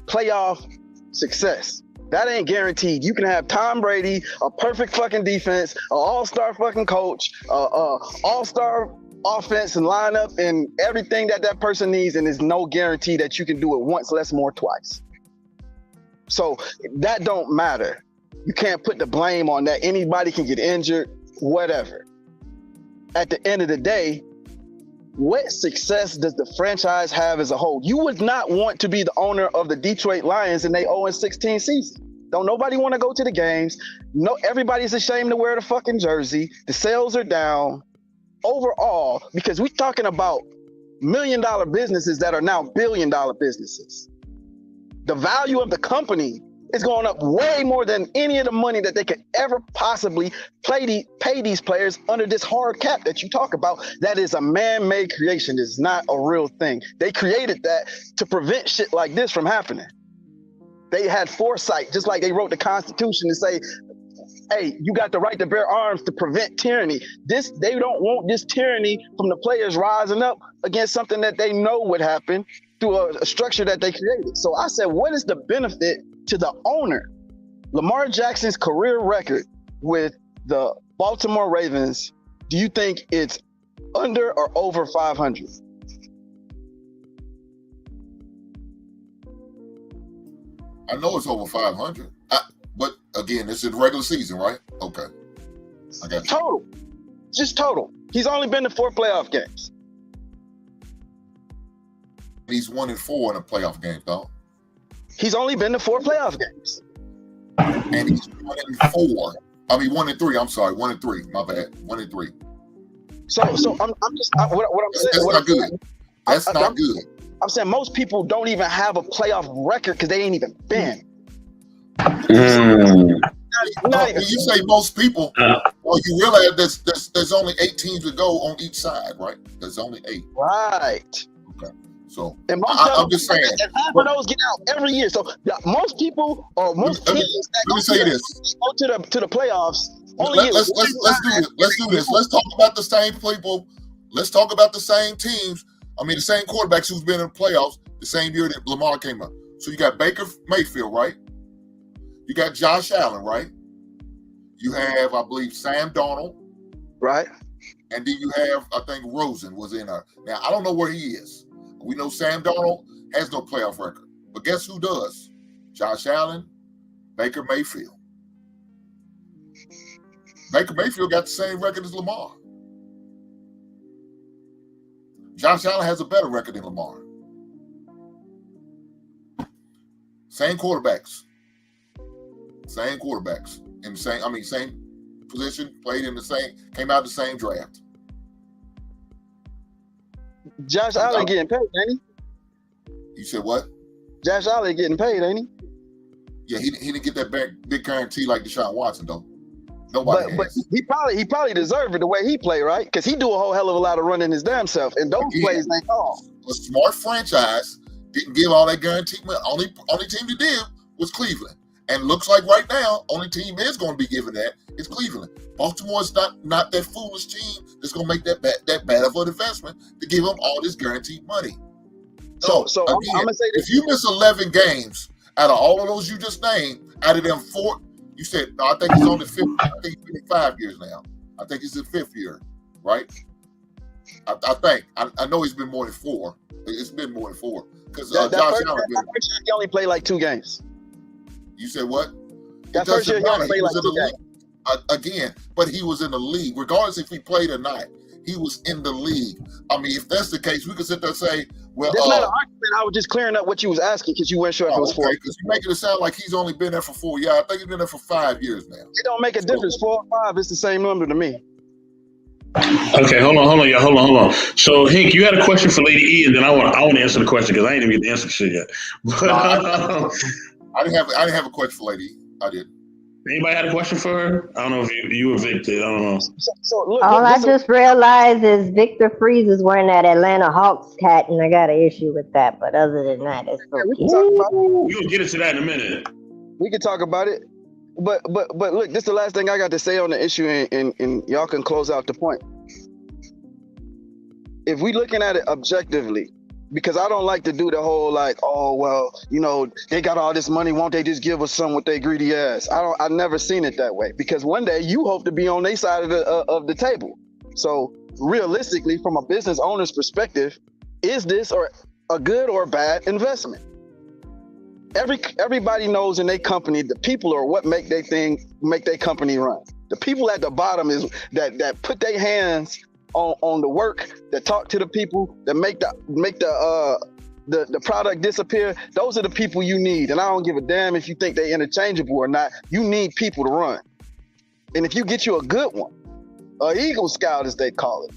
playoff success. That ain't guaranteed. You can have Tom Brady, a perfect fucking defense, an all-star fucking coach, all-star offense and lineup and everything that person needs, and there's no guarantee that you can do it once, less, more, twice. So that don't matter. You can't put the blame on that. Anybody can get injured, whatever. At the end of the day, what success does the franchise have as a whole? You would not want to be the owner of the Detroit Lions in their 0-16 season. Don't nobody want to go to the games. No, everybody's ashamed to wear the fucking jersey. The sales are down overall because we're talking about $1 million businesses that are now $1 billion businesses. The value of the company is going up way more than any of the money that they could ever possibly pay these players under this hard cap that you talk about. That is a man-made creation. It's not a real thing. They created that to prevent shit like this from happening. They had foresight, just like they wrote the Constitution to say, hey, you got the right to bear arms to prevent tyranny. They don't want this tyranny from the players rising up against something that they know would happen through a structure that they created. So I said, what is the benefit to the owner? Lamar Jackson's career record with the Baltimore Ravens, do you think it's under or over 500? I know it's over 500. But again, this is the regular season, right? Okay. I got you. Total. Just total. He's only been to 4 playoff games. He's 1-4 in a playoff game, though. He's only been to 4 playoff games. And he's 1-4. I mean, 1-3. I'm sorry, 1-3. My bad. 1-3. So I'm just what I'm saying. That's not good. That's not good. I'm saying most people don't even have a playoff record because they ain't even been. When you say most people, well, you realize there's only 8 teams to go on each side, right? There's only 8. Right. Okay. So I'm just saying. And half of those get out every year. So most people or most teams that go to the playoffs. Let's do this. Let's talk about the same people. Let's talk about the same teams. I mean, the same quarterbacks who's been in the playoffs the same year that Lamar came up. So you got Baker Mayfield, right? You got Josh Allen, right? You have, I believe, Sam Darnold. Right. And then you have, I think Rosen was in there. Now, I don't know where he is. We know Sam Darnold has no playoff record. But guess who does? Josh Allen, Baker Mayfield. Baker Mayfield got the same record as Lamar. Josh Allen has a better record than Lamar. Same quarterbacks. Same quarterbacks. In the same position, played in the same, came out the same draft. Josh Allen getting paid, ain't he? You said what? Josh Allen getting paid, ain't he? Yeah, he didn't get that big guarantee like Deshaun Watson, though. Nobody but he probably deserved it the way he played, right? Because he do a whole hell of a lot of running his damn self, and those plays ain't all. A smart franchise didn't give all that guarantee. Only team that did was Cleveland, and looks like right now, only team is going to be giving that is Cleveland. Baltimore's not that foolish team that's going to make that bad of an investment to give them all this guaranteed money. So again, I'm gonna say this: if you miss 11 games out of all of those you just named, out of them 4. You said, no, I think he's on the 5th. I think he's been 5 years now. I think he's in 5th year, right? I think. I know he's been more than 4. It's been more than 4. Because Josh Allen. He only played like 2 games. You said what? That first year he only played like 2 games. Again, but he was in the league. Regardless if he played or not, he was in the league. I mean, if that's the case, we could sit there and say, well, that's not an argument. I was just clearing up what you was asking because you weren't sure if it was 4. Because you're making it sound like he's only been there for 4 years. I think he's been there for 5 years now. It don't make a difference. 4 or 5, it's the same number to me. Okay, hold on, y'all. Hold on. So, Hank, you had a question for Lady E, and then I want to answer the question because I ain't even get the answer shit yet. I didn't have a question for Lady E. I did. Anybody had a question for her? I don't know if you were Victor. I don't know. All I just realized is Victor Freeze is wearing that Atlanta Hawks hat, and I got an issue with that. But other than that, it's okay. We're gonna get into that in a minute. We can talk about it. But look, this is the last thing I got to say on the issue, and y'all can close out the point. If we looking at it objectively, because I don't like to do the whole like, oh well, they got all this money, won't they just give us some with their greedy ass? I've never seen it that way, because one day you hope to be on their side of the table. So realistically, from a business owner's perspective, is this or a good or bad investment? Everybody knows in their company, the people are what make their company run. The people at the bottom is that put their hands on the work, that talk to the people, that make the product disappear. Those are the people you need. And I don't give a damn if you think they're interchangeable or not. You need people to run. And if you get you a good one, an Eagle Scout as they call it,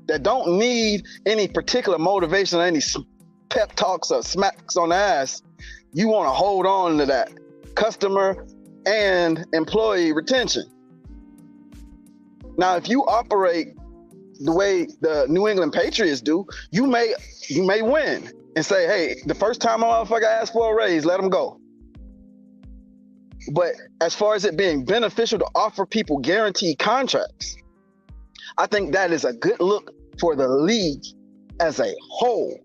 that don't need any particular motivation or any pep talks or smacks on the ass, you want to hold on to that customer and employee retention. Now, if you operate the way the New England Patriots do, you may win and say, hey, the first time a motherfucker asked for a raise, let them go. But as far as it being beneficial to offer people guaranteed contracts, I think that is a good look for the league as a whole.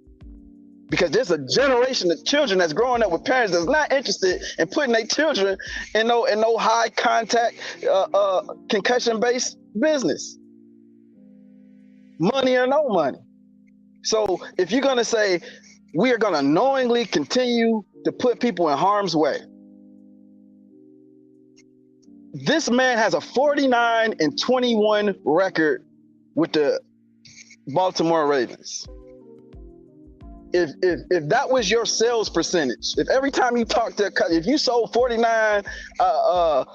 Because there's a generation of children that's growing up with parents that's not interested in putting their children in no high contact, concussion-based business. Money or no money. So if you're going to say we are going to knowingly continue to put people in harm's way, this man has a 49-21 record with the Baltimore Ravens. If that was your sales percentage, if every time you talk to if you sold 49 out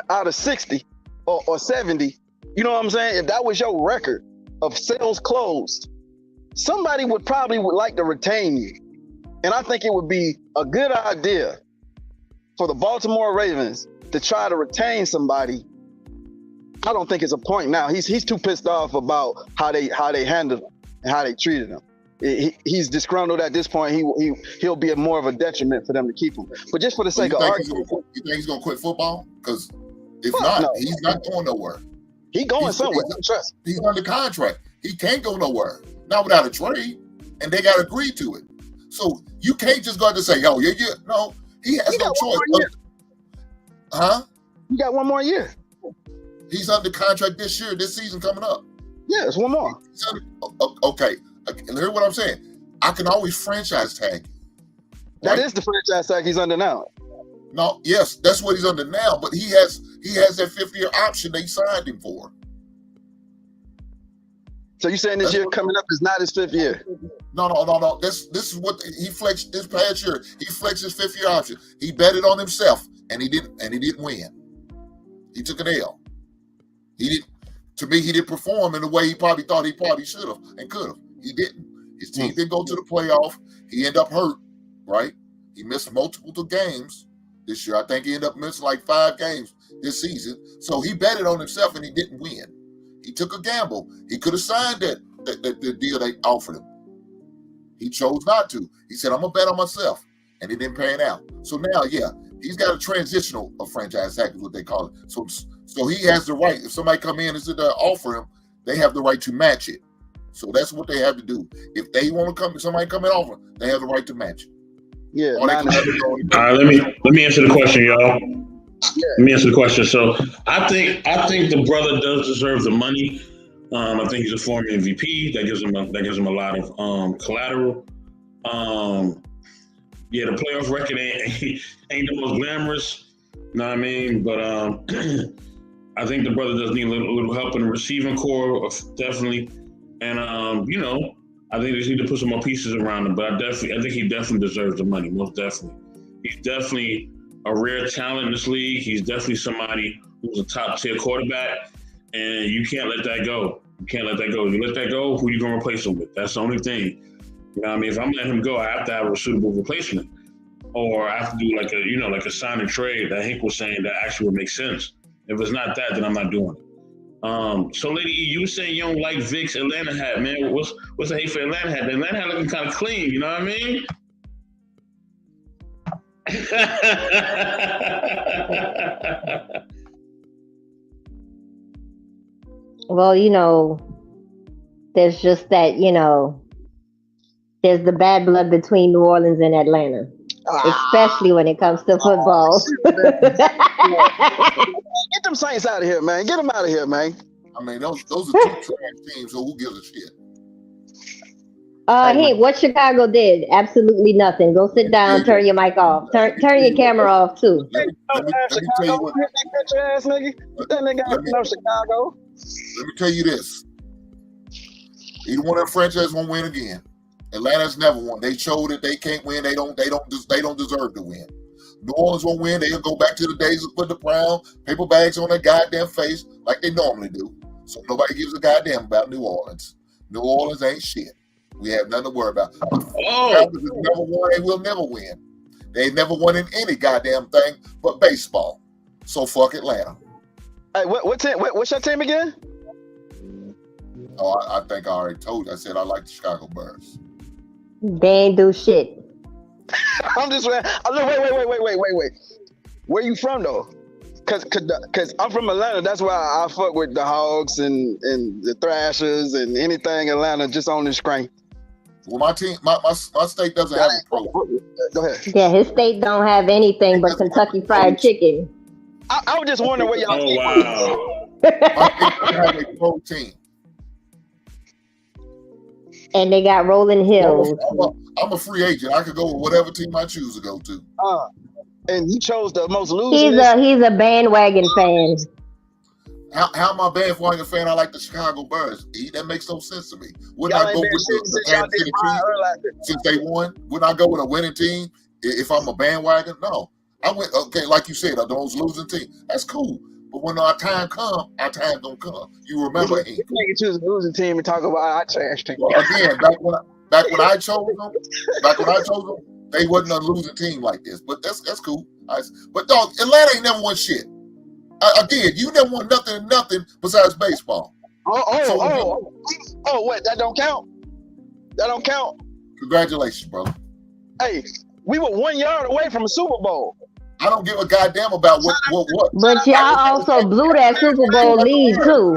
of 60 or 70, you know what I'm saying? If that was your record of sales closed, somebody would like to retain you. And I think it would be a good idea for the Baltimore Ravens to try to retain somebody. I don't think it's a point now. He's too pissed off about how they handled him and how they treated him. He's disgruntled at this point. He'll be more of a detriment for them to keep him. But just for the sake of argument, you think he's gonna quit football? Because if not, no. He's not going nowhere. He's going somewhere. Trust. He's under contract. He can't go nowhere. Not without a trade, and they got to agree to it. So you can't just go out and say, "Yo, yeah." No, he has no choice. Huh? You got one more year. He's under contract this season coming up. Yeah, it's one more. Okay, hear what I'm saying. I can always franchise tag you. That Right? is the franchise tag he's under now. No, yes, that's what he's under now. But he has that 5th-year option they signed him for. So you saying this year coming up is not his 5th year? No. This is what he flexed this past year. He flexed his 5th-year option. He betted on himself, and he didn't win. He took an L. He didn't. To me, he didn't perform in the way he probably thought he probably should have and could have. He didn't. His team didn't go to the playoff. He ended up hurt. Right? He missed multiple games this year. I think he ended up missing like 5 games this season. So he betted on himself, and he didn't win. He took a gamble. He could have signed the deal they offered him. He chose not to. He said, I'm going to bet on myself. And it didn't pan out. So now, yeah, he's got a transitional franchise tag, is what they call it. So he has the right. If somebody come in and said offer him, they have the right to match it. So that's what they have to do. If they want to somebody come and offer him, they have the right to match it. Yeah. All right, let me answer the question, y'all. Yeah. Let me answer the question. So I think the brother does deserve the money. I think he's a former MVP. That gives him a lot of collateral. Yeah, the playoff record ain't the most glamorous. You know what I mean? But I think the brother does need a little help in the receiving core, definitely. And I think they just need to put some more pieces around him. But I think he definitely deserves the money, most definitely. He's definitely a rare talent in this league. He's definitely somebody who's a top-tier quarterback, and you can't let that go. You can't let that go. If you let that go, who are you going to replace him with? That's the only thing. You know what I mean? If I'm letting him go, I have to have a suitable replacement. Or I have to do like a sign and trade that Hank was saying that actually would make sense. If it's not that, then I'm not doing it. So Lady E, you were saying you don't like Vic's Atlanta hat, man. What's the hate for Atlanta hat? The Atlanta hat looking kind of clean, you know what I mean? Well, there's just that, there's the bad blood between New Orleans and Atlanta, especially when it comes to football. Get them Saints out of here, man. Get them out of here, man. I mean, those are 2 trash teams, so who gives a shit? Hey, what Chicago did? Absolutely nothing. Go sit down, turn your mic off. Turn your camera off, too. Let me tell you what. Ass nigga. That nigga out no Chicago. Let me tell you this. Either one of the franchises won't win again. Atlanta's never won. They showed that they can't win. They don't deserve to win. New Orleans won't win. They'll go back to the days of putting the brown paper bags on their goddamn face like they normally do. So nobody gives a goddamn about New Orleans. New Orleans ain't shit. We have nothing to worry about. Never won. They will never win. They ain't never won in any goddamn thing but baseball. So fuck Atlanta. Hey, what team? What's your team again? Oh, I think I already told you. I said I like the Chicago Bears. They ain't do shit. I'm just wait. Where you from though? Cause I'm from Atlanta. That's why I fuck with the Hogs and the Thrashers and anything Atlanta just on the screen. Well, my team, my state doesn't have a pro. Go ahead. Yeah, his state don't have anything but Kentucky Fried Chicken. I was just wondering where y'all. Oh wow. My state doesn't have a pro team. And they got Rolling Hills. I'm a free agent. I could go with whatever team I choose to go to. And you chose the most losing. He's a bandwagon fan. How am I a bandwagon fan? I like the Chicago Bears. That makes no sense to me. Wouldn't I go with the Kansas City team since they won? Wouldn't I go with a winning team if I'm a bandwagon? No. I went, okay, like you said, those losing teams. That's cool. But when our time comes, our time don't come. You remember Inc. You can choose a losing team and talk about our trash team. Well, again, back when I chose them, they wasn't a losing team like this. But that's cool. But dog, Atlanta ain't never won shit. Again, you never won nothing besides baseball. What? That don't count? That don't count? Congratulations, brother. Hey, we were 1 yard away from a Super Bowl. I don't give a goddamn about what. But y'all also blew that Super Bowl lead too.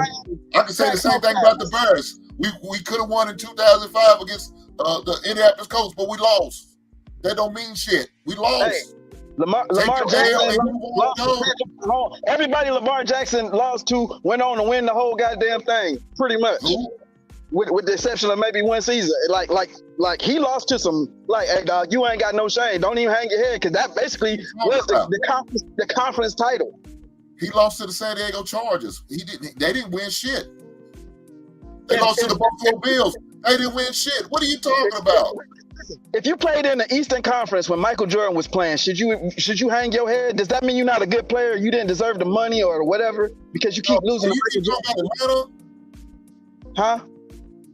I can say the same thing about the Bears. We could have won in 2005 against the Indianapolis Colts, but we lost. That don't mean shit. We lost. Lamar your Jackson L and move on, dog. everybody Lamar Jackson lost to went on to win the whole goddamn thing, pretty much. Who? With the exception of maybe one season. Like he lost to some, like, hey dog, you ain't got no shame. Don't even hang your head, because that basically was the conference title. He lost to the San Diego Chargers. They didn't win shit. They lost to the Buffalo Bills. They didn't win shit. What are you talking about? If you played in the Eastern Conference when Michael Jordan was playing, should you hang your head? Does that mean you're not a good player? You didn't deserve the money or whatever because you keep losing? Are you talking about Atlanta? Huh?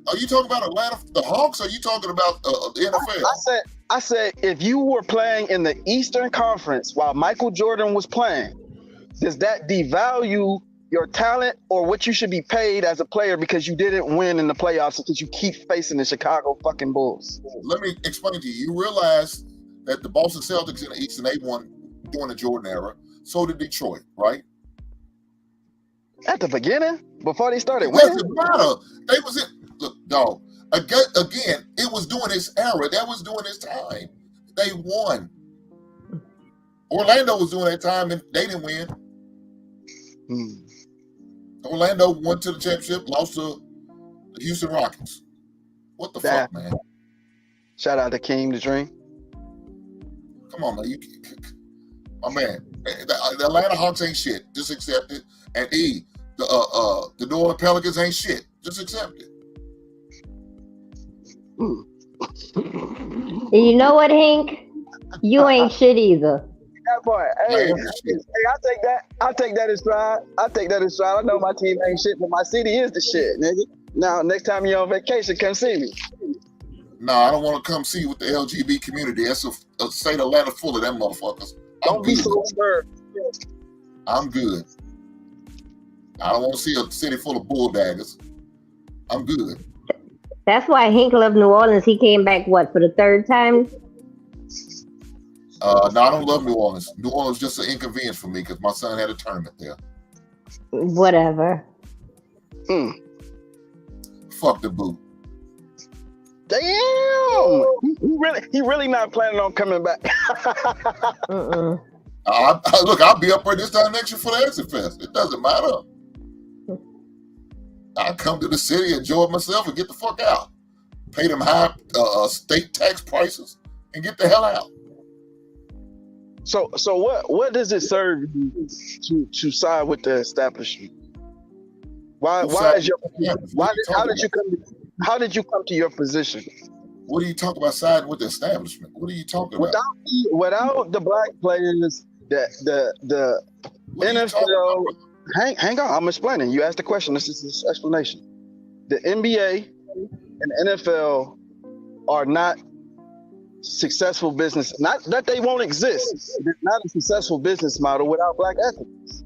Are you talking about Atlanta, the Hawks? Or are you talking about the NFL? I said if you were playing in the Eastern Conference while Michael Jordan was playing, does that devalue your talent or what you should be paid as a player because you didn't win in the playoffs because you keep facing the Chicago fucking Bulls? Let me explain to you. You realize that the Boston Celtics in the East, and they won during the Jordan era. So did Detroit, right? At the beginning, before they started winning? It doesn't matter. They was in. Look, dog. Again, it was during this era. That was during this time. They won. Orlando was doing that time, and they didn't win. Orlando went to the championship, lost to the Houston Rockets. What the fuck, man? Shout out to King the Dream. Come on, man. My man. The Atlanta Hawks ain't shit. Just accept it. And the New Orleans Pelicans ain't shit. Just accept it. You know what, Hank? You ain't shit either. That boy, hey, I'll take that as stride. I know my team ain't shit, but my city is the shit, nigga. Now, next time you're on vacation, come see me. No, I don't want to come see you with the LGB community. That's a state Atlanta full of them motherfuckers. Don't be so scared. I'm good. I don't want to see a city full of bulldaggers. I'm good. That's why Hank loved New Orleans. He came back, what, for the third time? No, I don't love New Orleans. New Orleans is just an inconvenience for me because my son had a tournament there. Whatever. Fuck the boot. Damn! He really not planning on coming back. Mm-mm. Look, I'll be up there this time next year for the Exit Fest. It doesn't matter. I come to the city, enjoy myself, and get the fuck out. Pay them high state tax prices and get the hell out. So what does it serve you to side with the establishment? How did you come to your position? What are you talking about siding with the establishment? What are you talking about? Without the black players, the NFL. Hang on, I'm explaining. You asked the question. This is this explanation. The NBA and the NFL are not successful business. Not that they won't exist. It's not a successful business model without black athletes.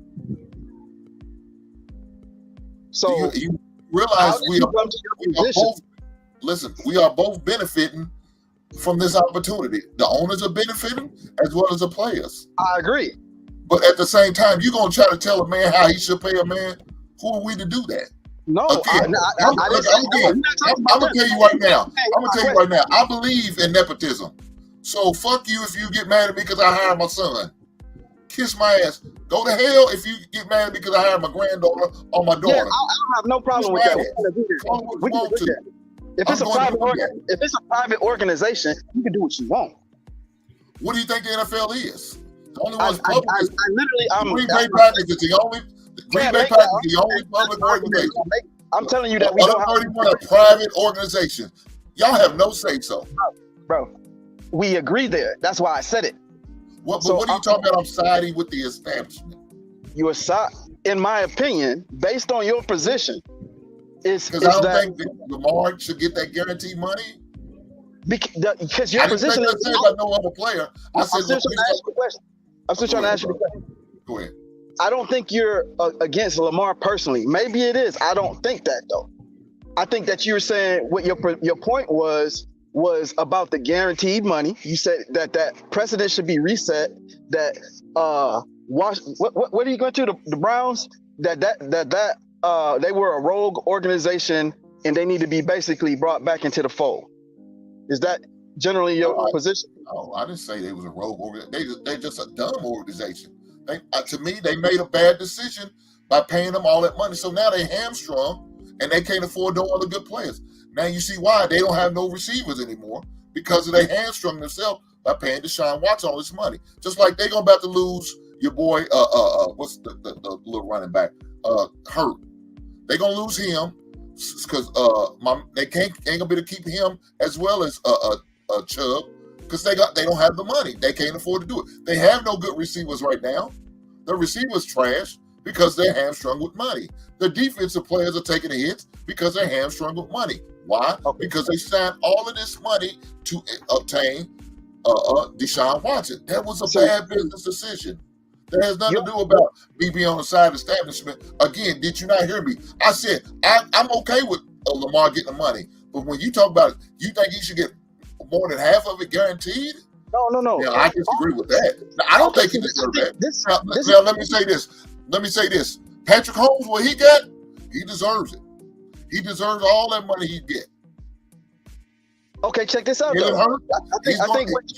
So you realize we are both benefiting from this opportunity. The owners are benefiting as well as the players. I agree. But at the same time, you're going to try to tell a man how he should pay a man? Who are we to do that? No, I'm going to tell you right now. I believe in nepotism. So fuck you if you get mad at me because I hired my son. Kiss my ass. Go to hell if you get mad at me because I hired my granddaughter or my daughter. Yeah, I don't have no problem with that. If it's a private organization, you can do what you want. What do you think the NFL is? The only one's public. Green Bay Packers is the only public organization. I'm telling you that we don't have a private organization. Y'all have no say so. Bro, we agree there. That's why I said it. What are you talking about? I'm siding with the establishment. You are in my opinion, based on your position, because I don't think that Lamar should get that guaranteed money. Because your position is about no other player. I'm still trying to ask you the question. Go ahead. I don't think you're against Lamar personally. Maybe it is. I don't think that though. I think that you were saying what your point was about the guaranteed money. You said that precedent should be reset. That what are you going to the Browns? That they were a rogue organization and they need to be basically brought back into the fold. Is that generally your position? No, I didn't say they was a rogue organization. They just a dumb organization. To me, they made a bad decision by paying them all that money. So now they hamstrung and they can't afford no other good players. Now you see why they don't have no receivers anymore because they hamstrung themselves by paying Deshaun Watson all this money. Just like they about to lose your boy, what's the little running back, Hurt. They gonna lose him because they ain't gonna be able to keep him as well as Chubb because they don't have the money. They can't afford to do it. They have no good receivers right now. The receivers trash because they're hamstrung with money. The defensive players are taking the hits because they're hamstrung with money. Why? Because they signed all of this money to obtain Deshaun Watson. That was a bad business decision. That has nothing to do about me being on the side of the establishment. Again, did you not hear me? I said I'm okay with Lamar getting the money, but when you talk about it, you think he should get more than half of it guaranteed? No. Yeah, I disagree with that. Now, I don't think he deserves that. Now, let me say this. Patrick Holmes, what he got, he deserves it. He deserves all that money he get. Okay, check this out. Jalen Hurts,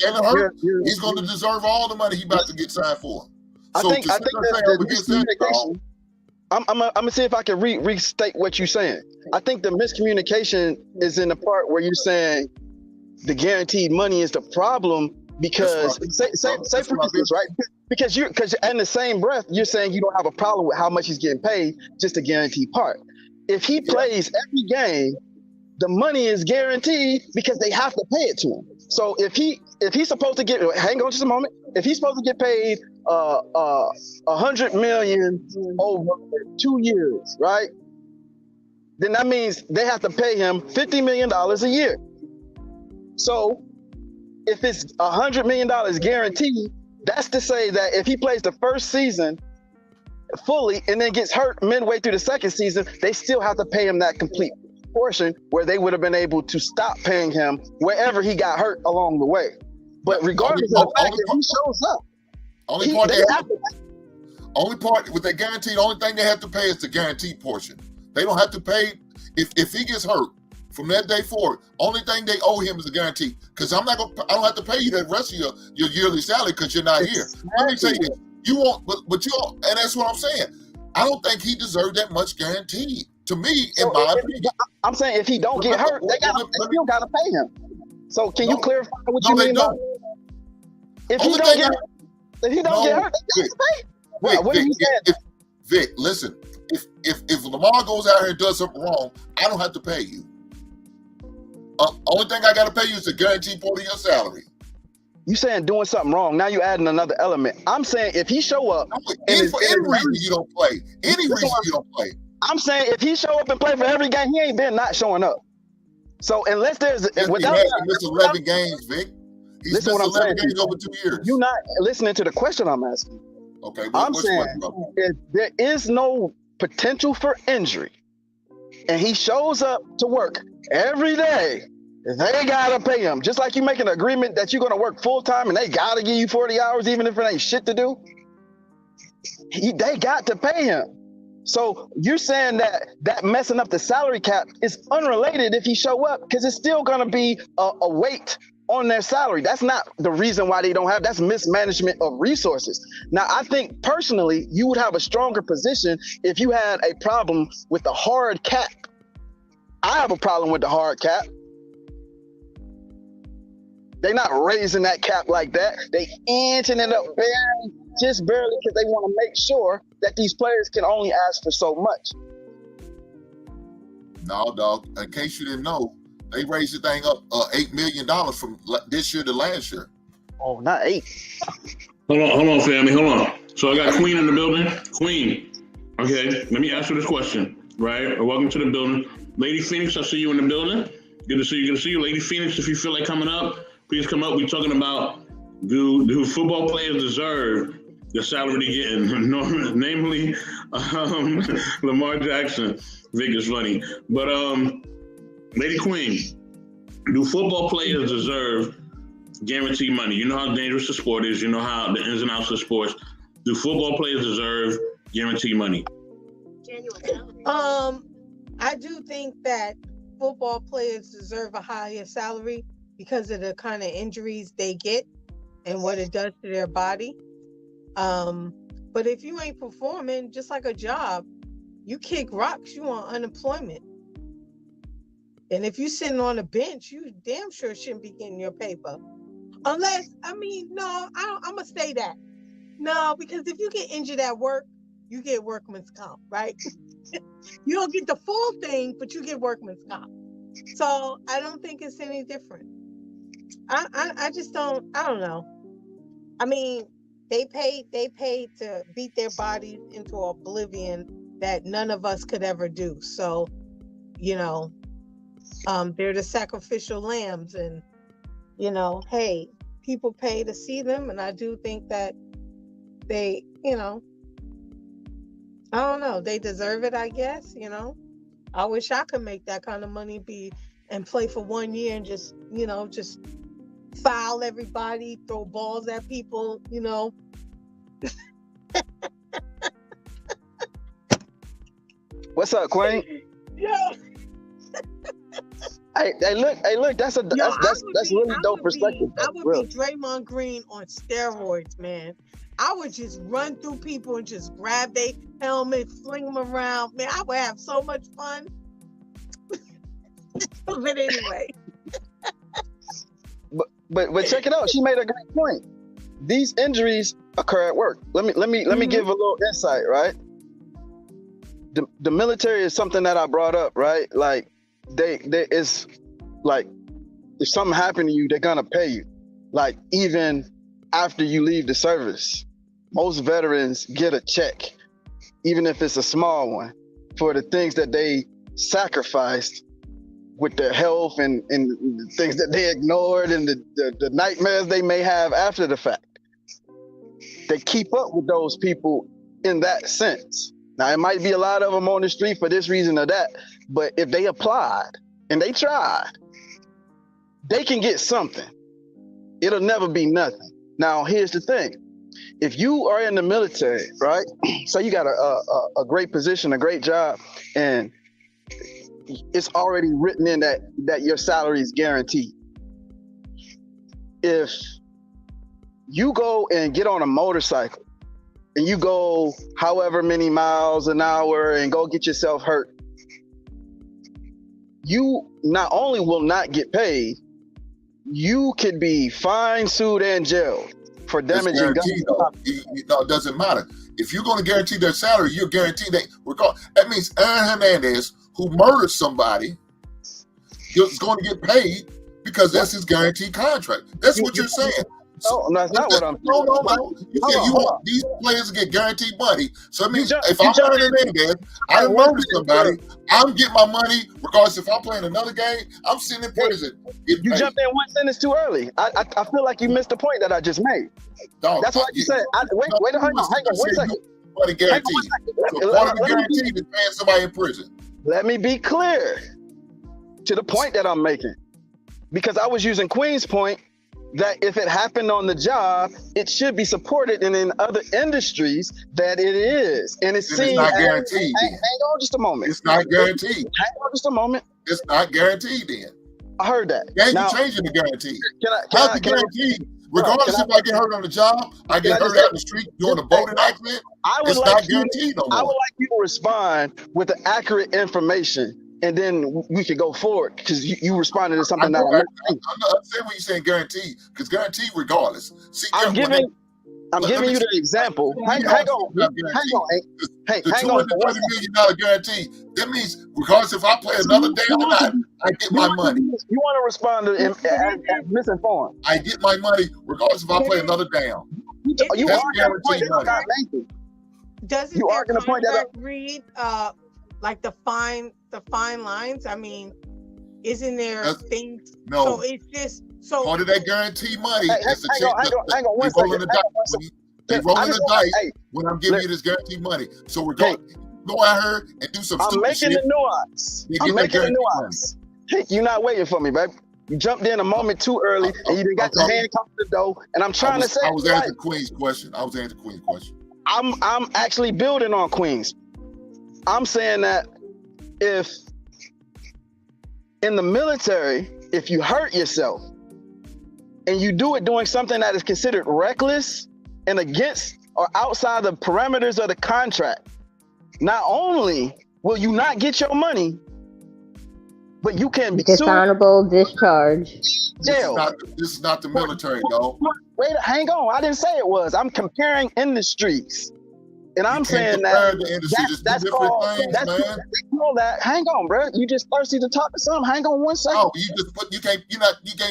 Jalen he's going to deserve all the money he about to get signed for. I think that's the miscommunication. I'm gonna see if I can restate what you're saying. I think the miscommunication is in the part where you're saying the guaranteed money is the problem because say for instance, right? Because in the same breath you're saying you don't have a problem with how much he's getting paid, just the guaranteed part. If he plays every game, the money is guaranteed because they have to pay it to him. So if he's supposed to get, hang on just a moment, if he's supposed to get paid $100 million over 2 years, right? Then that means they have to pay him $50 million a year. So if it's $100 million guaranteed, that's to say that if he plays the first season fully and then gets hurt midway through the second season, they still have to pay him that complete portion where they would have been able to stop paying him wherever he got hurt along the way. But regardless of the fact that he shows up, only part with that guaranteed, only thing they have to pay is the guaranteed portion. They don't have to pay if he gets hurt from that day forward. Only thing they owe him is the guarantee. Because I don't have to pay you the rest of your yearly salary because you're not here. Let me tell you this. You won't, but you all, and that's what I'm saying. I don't think he deserved that much guaranteed. To me, in my opinion. I'm saying if he don't get hurt, they still gotta pay him. So can you clarify what you mean by if he don't get hurt, they have to pay. What are you saying? Vic, listen. If Lamar goes out here and does something wrong, I don't have to pay you. Only thing I got to pay you is the guaranteed part of your salary. You saying doing something wrong? Now you adding another element. I'm saying if he show up, any reason you don't play, I'm saying if he show up and play for every game, he ain't been not showing up. So unless there's he missed 11 games, Vic. He's missed 11 games over 2 years. You're not listening to the question I'm asking. Okay, I'm saying if there is no potential for injury, and he shows up to work every day, they gotta pay him. Just like you make an agreement that you're gonna work full time and they gotta give you 40 hours even if it ain't shit to do. They got to pay him. So you're saying that messing up the salary cap is unrelated if he show up because it's still gonna be a weight on their salary. That's not the reason why they don't have, that's mismanagement of resources. Now, I think personally, you would have a stronger position if you had a problem with the hard cap. I have a problem with the hard cap. They're not raising that cap like that. They inching it up just barely because they want to make sure that these players can only ask for so much. No, dog. In case you didn't know, they raised the thing up $8 million from this year to last year. Oh, not 8. Hold on, family. Hold on. So I got Queen in the building. Queen. Okay, let me ask you this question, right? Welcome to the building. Lady Phoenix, I see you in the building. Good to see you. Good to see you. Lady Phoenix, if you feel like coming up, please come up. We're talking about do football players deserve the salary they're getting, namely Lamar Jackson. Vic is funny. But Lady Queen, do football players deserve guaranteed money? You know how dangerous the sport is. You know how the ins and outs of sports. Do football players deserve guaranteed money? I do think that football players deserve a higher salary. because of the kind of injuries they get and what it does to their body. But if you ain't performing, just like a job, you kick rocks, you on unemployment. And if you sitting on a bench, you damn sure shouldn't be getting your paper. Unless, no, I'm going to say that. No, because if you get injured at work, you get workman's comp, right? You don't get the full thing, but you get workman's comp. So I don't think it's any different. I just don't, I don't know. I mean, they paid to beat their bodies into oblivion that none of us could ever do. So, they're the sacrificial lambs, and, hey, people pay to see them. And I do think that they, I don't know, they deserve it, I guess, I wish I could make that kind of money and play for 1 year and just foul everybody, throw balls at people, What's up, Queen? Yo. Hey, look, that's really dope perspective. I would be Draymond Green on steroids, man. I would just run through people and just grab their helmet, fling them around. Man, I would have so much fun. But anyway. But check it out. She made a great point. These injuries occur at work. Let me give a little insight, right? The military is something that I brought up, right? Like it's like if something happened to you, they're gonna pay you. Like even after you leave the service, most veterans get a check, even if it's a small one, for the things that they sacrificed with their health and the things that they ignored and the nightmares they may have after the fact. They keep up with those people in that sense. Now, it might be a lot of them on the street for this reason or that, but if they applied and they tried, they can get something. It'll never be nothing. Now, here's the thing. If you are in the military, right? So you got a great position, a great job, and it's already written in that your salary is guaranteed. If you go and get on a motorcycle and you go however many miles an hour and go get yourself hurt, you not only will not get paid, you could be fined, sued, and jailed for damaging guns. It doesn't matter. If you're going to guarantee their salary, you're guaranteed that means Aaron Hernandez, who murdered somebody, is going to get paid because that's his guaranteed contract. That's what you're saying. No, that's not what I'm saying. No. You said you want these players to get guaranteed money. So it means if I'm Aaron Hernandez, I murdered somebody, I'm getting my money regardless if I'm playing another game, I'm sitting in prison. You jumped in one sentence too early. I feel like you missed the point that I just made. Dog, that's what you said. Wait, hang on 1 second. Money guaranteed. So part of the guarantee is paying somebody in prison. Let me be clear to the point that I'm making. Because I was using Queen's point that if it happened on the job, it should be supported, and in other industries that it is. And it's not guaranteed. Hang on just a moment. It's not guaranteed. Hang on just a moment. It's not guaranteed then. I heard that. Yeah, you're changing the guarantee. How's the guarantee? Regardless if I get hurt on the job, I get hurt out in the street doing a boating accident, it's not guaranteed no more. I would like you to respond with the accurate information, and then we could go forward, because you responded to something I'm not saying when you're saying guaranteed, because guaranteed regardless. See, I'm giving you the example. Hang on. The $230 million guarantee. That means regardless if I play another down or not, I get my money. You want to respond to misinformed. I get my money regardless if I play another down. You are guaranteed money. Doesn't you their contract read like the fine lines? I mean, isn't there things? No. So it's just part of that guaranteed money. Hang on 1 second. They rolling the dice when I'm giving you this guaranteed money. So we're going go out here and do some stupid shit. I'm making the nuance. You're not waiting for me, babe. You jumped in a moment too early, and you didn't got your hand come to the door. And I'm trying to say, I was answering Queen's question. I'm actually building on Queen's. I'm saying that if in the military, if you hurt yourself and you do it doing something that is considered reckless and against or outside the parameters of the contract, not only will you not get your money, but you can be sued, Dishonorable discharge. jail. This is not the military, dog. Wait, hang on. I didn't say it was. I'm comparing industries. And I'm saying that the industry, that's different called, things, that's man. that. Hang on, bro. You just thirsty to talk to something. Hang on one second. No, you can't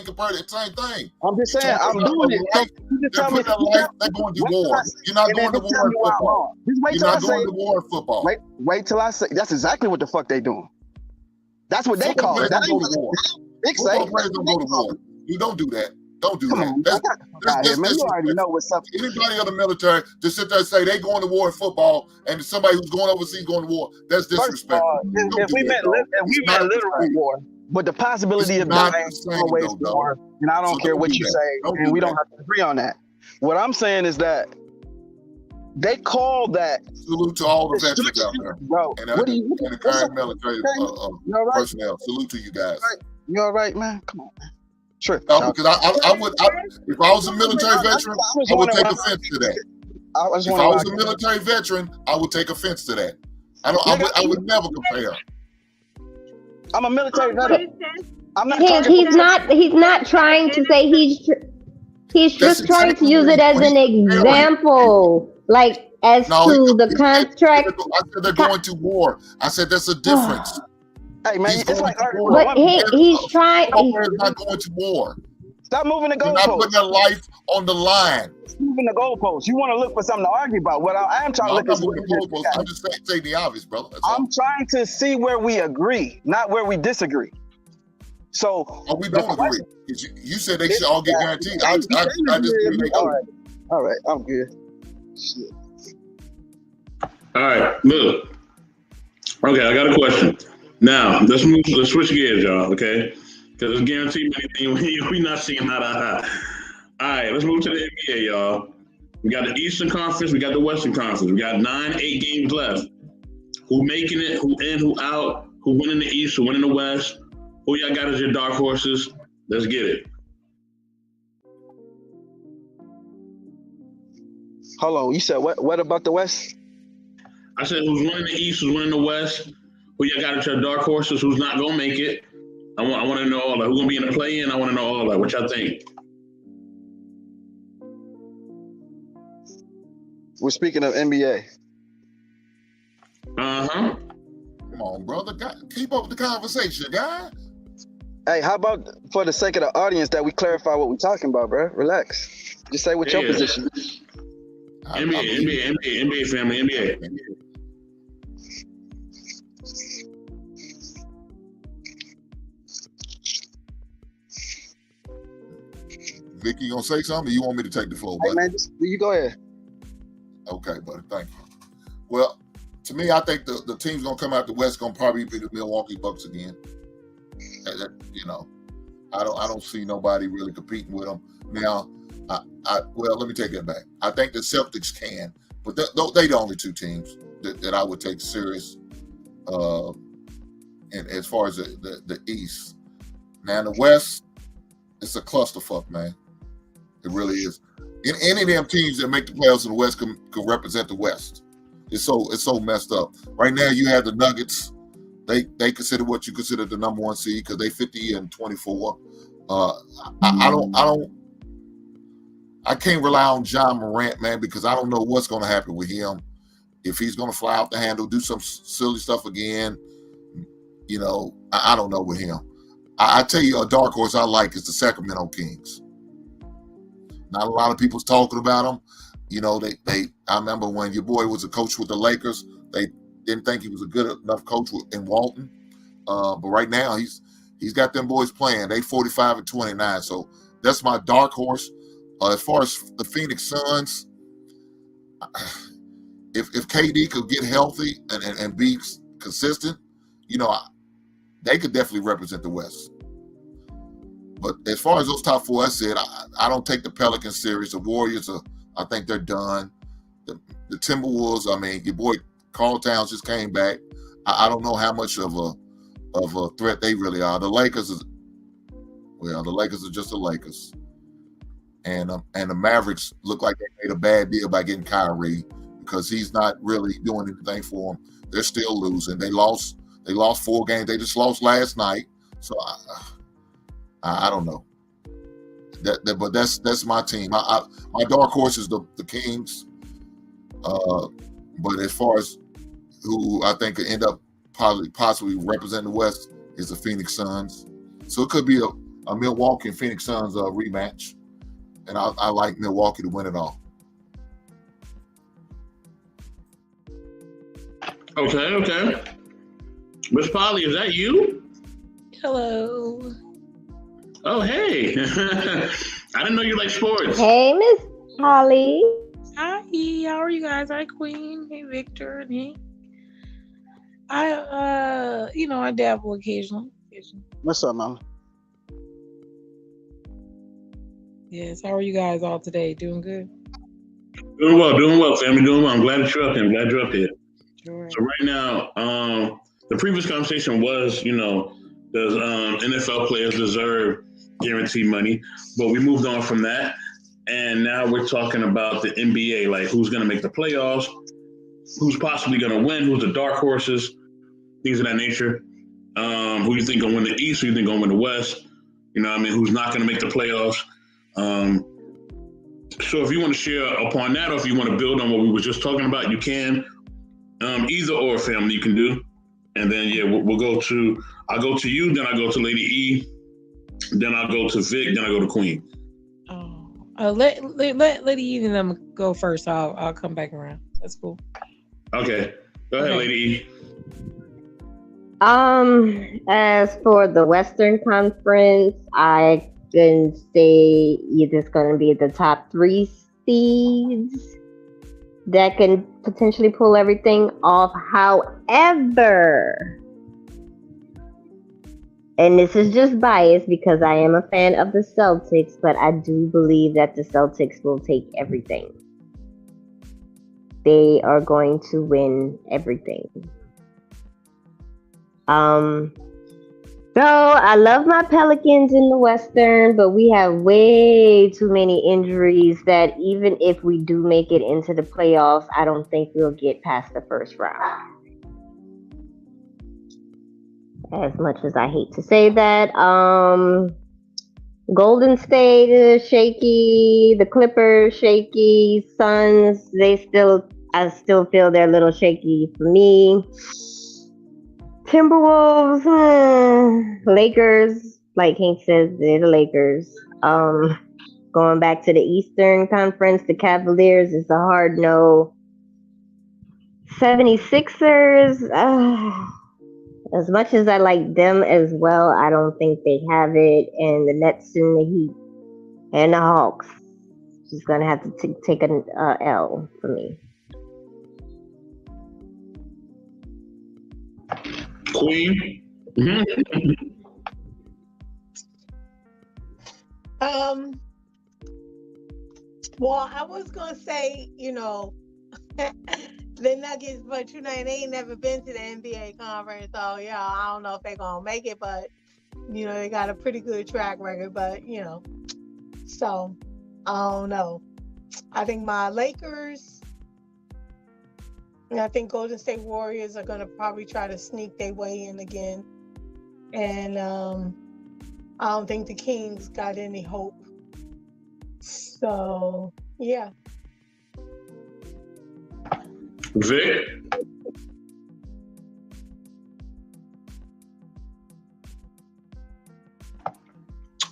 compare the same thing. I'm just saying, I'm doing it. Life, You just they're tell me. putting their life, they're going to war. You're not going to war in football. Just wait You're till I not say. going to war in football. Wait till I say. That's exactly what the fuck they doing. That's what they Football call it. players That don't ain't go to war. big say. Football players don't go to war. You don't do that. Don't do Come that. on, get the fuck out here, man. You already know what's up. Anybody in the military to sit there and say they going to war in football, and somebody who's going overseas going to war, that's disrespectful. If we meant literal war, but the possibility of dying always war, and I don't care what you say, and we don't have to agree on that. What I'm saying is that they call that. Salute to all the veterans out there, bro. and the current military personnel. Salute to you guys. You all right, man? Come on, man. Sure. No, because I would, if I was a military veteran, I would take offense to that. If I was a military veteran, I would take offense to that. I would never compare. I'm a military veteran. I'm not. He's not trying to say he's just trying to use it as an example, like as to the contract. I said they're going to war. I said that's a difference. Hey man, it's like but he's trying. He's not going to war. Stop moving the goalposts. You're not putting their life on the line. Moving the goalposts. You want to look for something to argue about. What I am trying to look at. I'm just saying the obvious, brother. I'm trying to see where we agree, not where we disagree. So we don't agree. You said they should all get guaranteed. I just agree they don't. All right, I'm good. Shit. All right, look. Okay, I got a question. Now, let's switch gears, y'all, okay? Because it's guaranteed anything we're not seeing eye to eye. All right, let's move to the NBA, y'all. We got the Eastern Conference, we got the Western Conference. We got 8 games left. Who making it, who in, who out, who winning the East, who winning the West? Who y'all got as your dark horses? Let's get it. Hold on, you said what about the West? I said who's winning the East, who's winning the West? Who y'all got as your dark horses? Who's not gonna make it? I want to know all that. Who's gonna be in the play-in? I want to know all that. What y'all think? We're speaking of NBA. Uh-huh. Come on, brother. Keep up with the conversation, guy. Hey, how about for the sake of the audience that we clarify what we're talking about, bro? Relax. Just say what your position is. NBA family, NBA. Vicky, you gonna say something, or you want me to take the floor, buddy? Hey, man, you go ahead. Okay, buddy. Thank you. Well, to me, I think the team's gonna come out the West gonna probably be the Milwaukee Bucks again. You know, I don't see nobody really competing with them now. Well, let me take that back. I think the Celtics can, but they the only two teams that I would take serious. And as far as the East, now in the West, it's a clusterfuck, man. It really is. Any of them teams that make the playoffs in the West can represent the West. It's so messed up. Right now, you have the Nuggets. They consider what you consider the number one seed because they 50-24. I can't rely on John Morant, man, because I don't know what's going to happen with him. If he's going to fly out the handle, do some silly stuff again, you know, I don't know with him. I tell you, a dark horse I like is the Sacramento Kings. Not a lot of people's talking about them. You know, I remember when your boy was a coach with the Lakers, they didn't think he was a good enough coach in Walton. But right now, he's got them boys playing. They 45-29. So that's my dark horse. As far as the Phoenix Suns, if KD could get healthy and be consistent, you know, they could definitely represent the West. But as far as those top four, I said, I don't take the Pelicans serious. The Warriors, I think they're done. The Timberwolves, I mean, your boy Karl Towns just came back. I don't know how much of a threat they really are. The Lakers are just the Lakers. and the Mavericks look like they made a bad deal by getting Kyrie because he's not really doing anything for them. They're still losing. They lost 4 games. They just lost last night. So I don't know. But that's my team. My dark horse is the Kings. But as far as who I think could end up possibly representing the West is the Phoenix Suns. So it could be a Milwaukee and Phoenix Suns rematch. And I like Milwaukee to win it all. Okay. Miss Polly, is that you? Hello. Oh, hey. I didn't know you like sports. Hey, Miss Holly. Hi, how are you guys? Hi, Queen. Hey, Victor and Hank. I dabble occasionally. What's up, Mama? Yes, how are you guys all today? Doing good? Doing well, family. Doing well. I'm glad that you're up here. Sure. So right now, the previous conversation was, does NFL players deserve guaranteed money? But we moved on from that, and now we're talking about the NBA, like who's going to make the playoffs, who's possibly going to win, who's the dark horses, things of that nature. Who you think going to win the East? Who you think going to win the West? Who's not going to make the playoffs? So if you want to share upon that, or if you want to build on what we were just talking about, you can. Either or, family, you can do. And then, we'll go to, I'll go to you, then I'll go to Lady E, then I'll go to Vic, then I'll go to Queen. Let Lady E and them go first. I'll come back around. That's cool. Okay. Go ahead, Lady E. As for the Western Conference, I can say it's going to be the top 3 seeds that can potentially pull everything off. However, and this is just biased because I am a fan of the Celtics, but I do believe that the Celtics will take everything. They are going to win everything. So I love my Pelicans in the Western, but we have way too many injuries that even if we do make it into the playoffs, I don't think we'll get past the first round. As much as I hate to say that, Golden State is shaky, the Clippers shaky, Suns, I still feel they're a little shaky for me. Timberwolves, Lakers, like Hank says, they're the Lakers. Going back to the Eastern Conference, the Cavaliers is a hard no. 76ers, as much as I like them as well, I don't think they have it. And the Nets and the Heat and the Hawks is going to have to take an L for me. Queen. Well, I was gonna say, the Nuggets, but they ain't never been to the NBA conference, so I don't know if they're gonna make it, but they got a pretty good track record, but so I don't know. I think my Lakers. I think Golden State Warriors are going to probably try to sneak their way in again. And I don't think the Kings got any hope. So, yeah. Vic?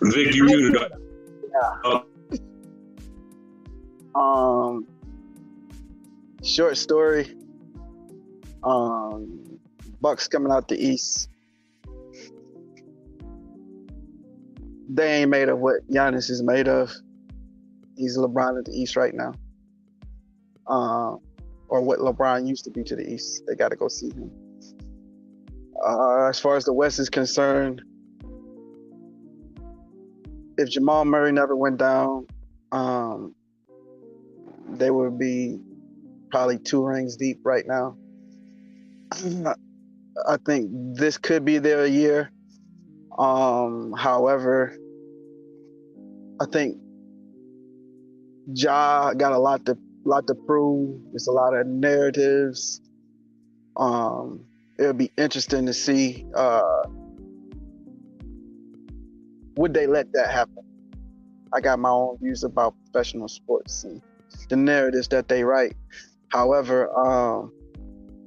Vic, you muted up. Yeah. Short story. Bucks coming out the East. They ain't made of what Giannis is made of. He's LeBron at the East right now. Or what LeBron used to be to the East. They got to go see him. As far as the West is concerned, if Jamal Murray never went down, they would be probably 2 rings deep right now. I think this could be their year. However, I think Ja got a lot to prove. There's a lot of narratives. It'll be interesting to see would they let that happen. I got my own views about professional sports and the narratives that they write. However,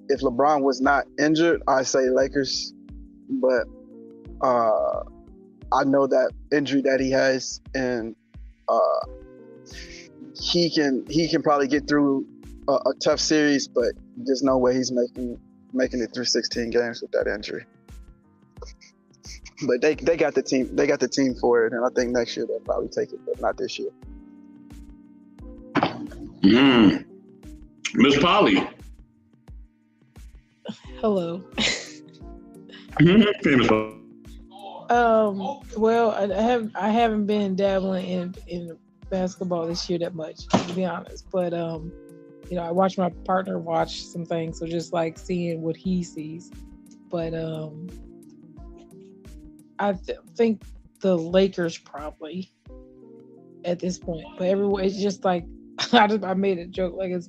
if LeBron was not injured, I say Lakers. But I know that injury that he has, and he can probably get through a tough series. But there's no way he's making it through 16 games with that injury. But they got the team. They got the team for it, and I think next year they'll probably take it, but not this year. Miss Polly. Hello. Famous. Well, I haven't been dabbling in basketball this year that much, to be honest. But I watch my partner watch some things, so just like seeing what he sees. But I think the Lakers probably at this point. But everyone, it's just like I made a joke, like it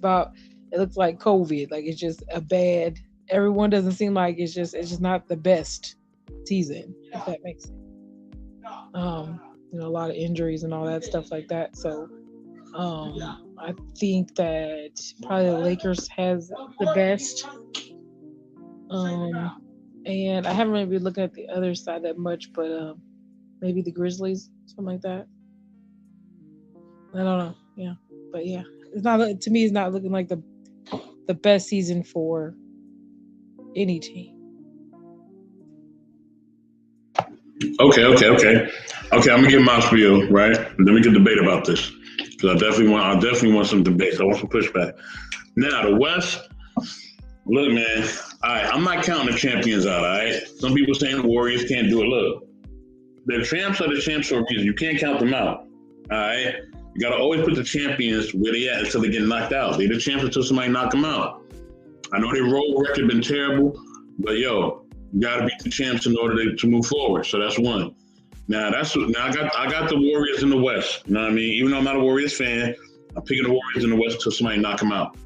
looks like COVID, like it's just a bad. Everyone doesn't seem like it's just not the best season, if that makes sense. A lot of injuries and all that stuff like that. So I think that probably the Lakers has the best. And I haven't really been looking at the other side that much, but maybe the Grizzlies, something like that. I don't know. Yeah. But yeah, it's not, to me, it's not looking like the best season for any team. Okay. I'm gonna get my spiel, right? Then we can debate about this, because I definitely want some debates. I want some pushback. Now the West, look, man. All right, I'm not counting the champions out. All right, some people saying the Warriors can't do it. Look, the champs are the champs for a reason. You can't count them out. All right, you gotta always put the champions where they at until they get knocked out. They the champs until somebody knock them out. I know their road record been terrible, but you gotta beat the champs in order to move forward. So that's one. Now I got the Warriors in the West. You know what I mean? Even though I'm not a Warriors fan, I'm picking the Warriors in the West until somebody knock them out.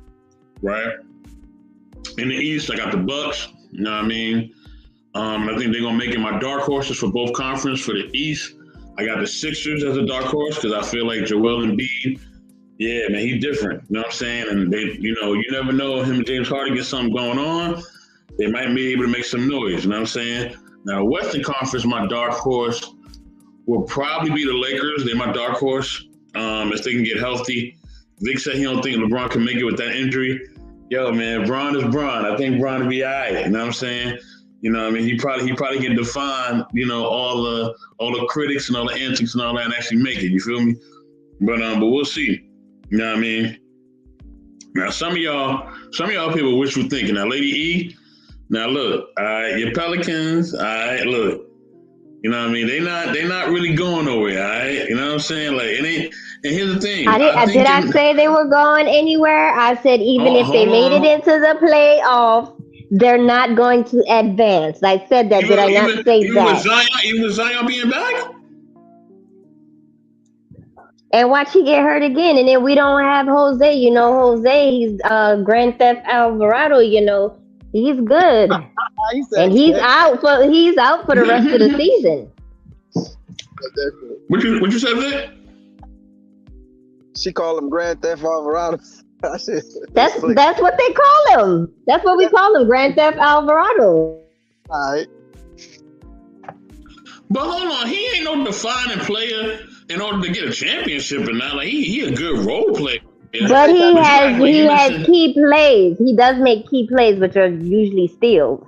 Right? In the East, I got the Bucks. You know what I mean? I think they're gonna make it my dark horses for both conference. For the East, I got the Sixers as a dark horse because I feel like Joel Embiid. Yeah, man, he's different. You know what I'm saying? And they, you never know, him and James Harden get something going on. They might be able to make some noise. You know what I'm saying? Now, Western Conference, my dark horse will probably be the Lakers. They're my dark horse. If they can get healthy. Vic said he don't think LeBron can make it with that injury. Yo, man, Bron is Bron. I think Bron will be all right. You know what I'm saying? You know what I mean? He probably can define, all the critics and all the antics and all that and actually make it. You feel me? But we'll see. You know what I mean? Now, some of y'all people wishful thinking. Now, Lady E, now look, all right, your Pelicans, all right, look. You know what I mean? They not really going nowhere, all right? You know what I'm saying? Like, it ain't. And here's the thing. Did I say they were going anywhere? I said even if they made it into the playoffs, they're not going to advance. I said that. Did I not say that? Even with Zion being back? And watch he get hurt again. And then we don't have Jose. Jose, he's Grand Theft Alvarado, he's good. And he's out for the rest of the season. What you said, Vic? She called him Grand Theft Alvarado. That's what they call him. That's what we call him, Grand Theft Alvarado. All right. But hold on, he ain't no defining player in order to get a championship or not. Like he a good role player. But he has key plays. He does make key plays, which are usually steals.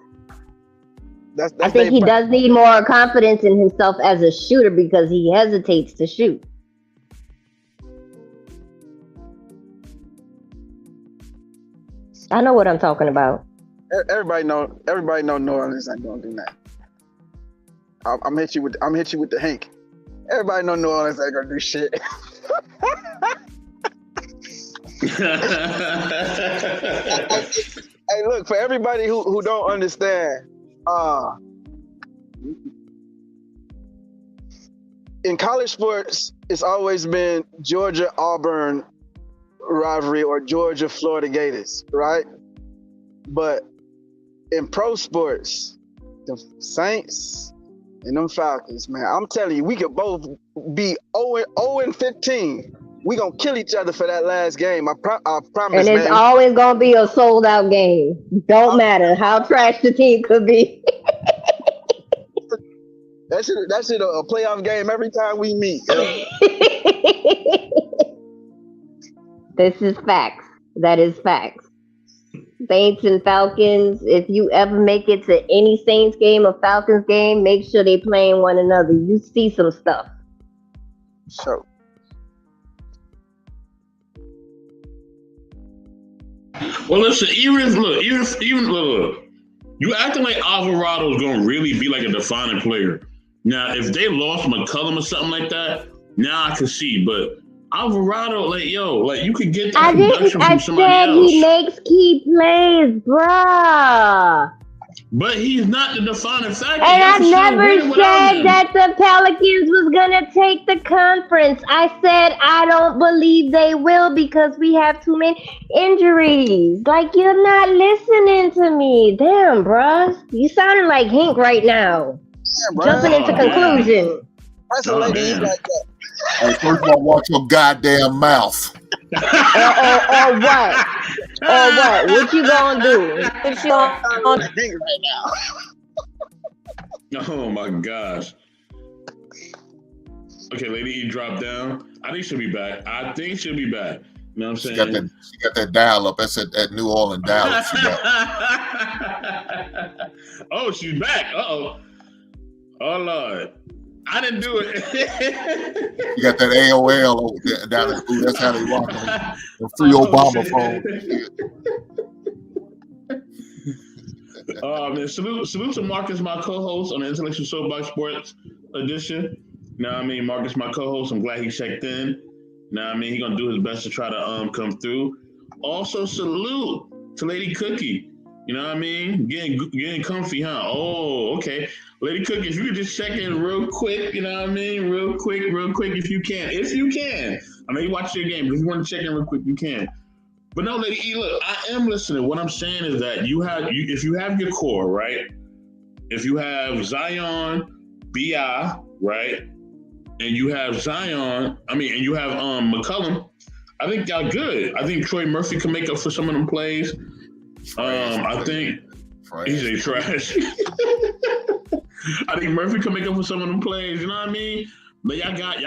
I think he does need more confidence in himself as a shooter because he hesitates to shoot. I know what I'm talking about. Everybody know New Orleans ain't gonna do that. I'm hit you with the Hank. Everybody know New Orleans ain't gonna do shit. Hey, look, for everybody who don't understand, in college sports, it's always been Georgia-Auburn rivalry or Georgia-Florida Gators, right? But in pro sports, the Saints and them Falcons, man, I'm telling you, we could both be 0-15. We gonna kill each other for that last game. I promise, And it's man. always gonna be a sold out game. Don't matter how trash the team could be. That shit a playoff game every time we meet. This is facts. That is facts. Saints and Falcons. If you ever make it to any Saints game or Falcons game, make sure they playing one another. You see some stuff. So. Well, listen. Even look, you acting like Alvarado's gonna really be like a defining player. Now, if they lost McCullum or something like that, now I can see. But Alvarado, like you could get that production from somebody else. He makes key plays, bruh. But he's not the defining factor. And I never said that the Pelicans was gonna take the conference. I said I don't believe they will because we have too many injuries. Like, you're not listening to me. Damn, bruh. You sounding like Hank right now. Yeah, jumping into conclusion. That's a lady like that. Hey, first of all, watch your goddamn mouth. or what? Or what? What you gonna do? What you gonna do right now? Oh my gosh. Okay, Lady E dropped down. I think she'll be back. You know what I'm saying? She got that dial up. That's at New Orleans dial up. Oh, she's back. Uh-oh. Oh, Lord. I didn't do it. You got that AOL over there, down in the That's how they rock on the free Obama phone. Oh, man. Salute to Marcus, my co-host on the Intellectual SoapBox Sports Edition. You know what I mean? Marcus, my co-host. I'm glad he checked in. You know what I mean? He's going to do his best to try to come through. Also, salute to Lady Cookie. You know what I mean? Getting comfy, huh? Oh, okay. Lady Cookie, if you could just check in real quick, you know what I mean? Real quick, if you can. I know you watch your game, but if you want to check in real quick, you can. But no, Lady E, look, I am listening. What I'm saying is that if you have your core, right? If you have Zion, B.I., right? And you have McCullum, I think y'all good. I think Troy Murphy can make up for some of them plays. I think he's a trash. I think Murphy can make up for some of them plays. You know what I mean? But y'all got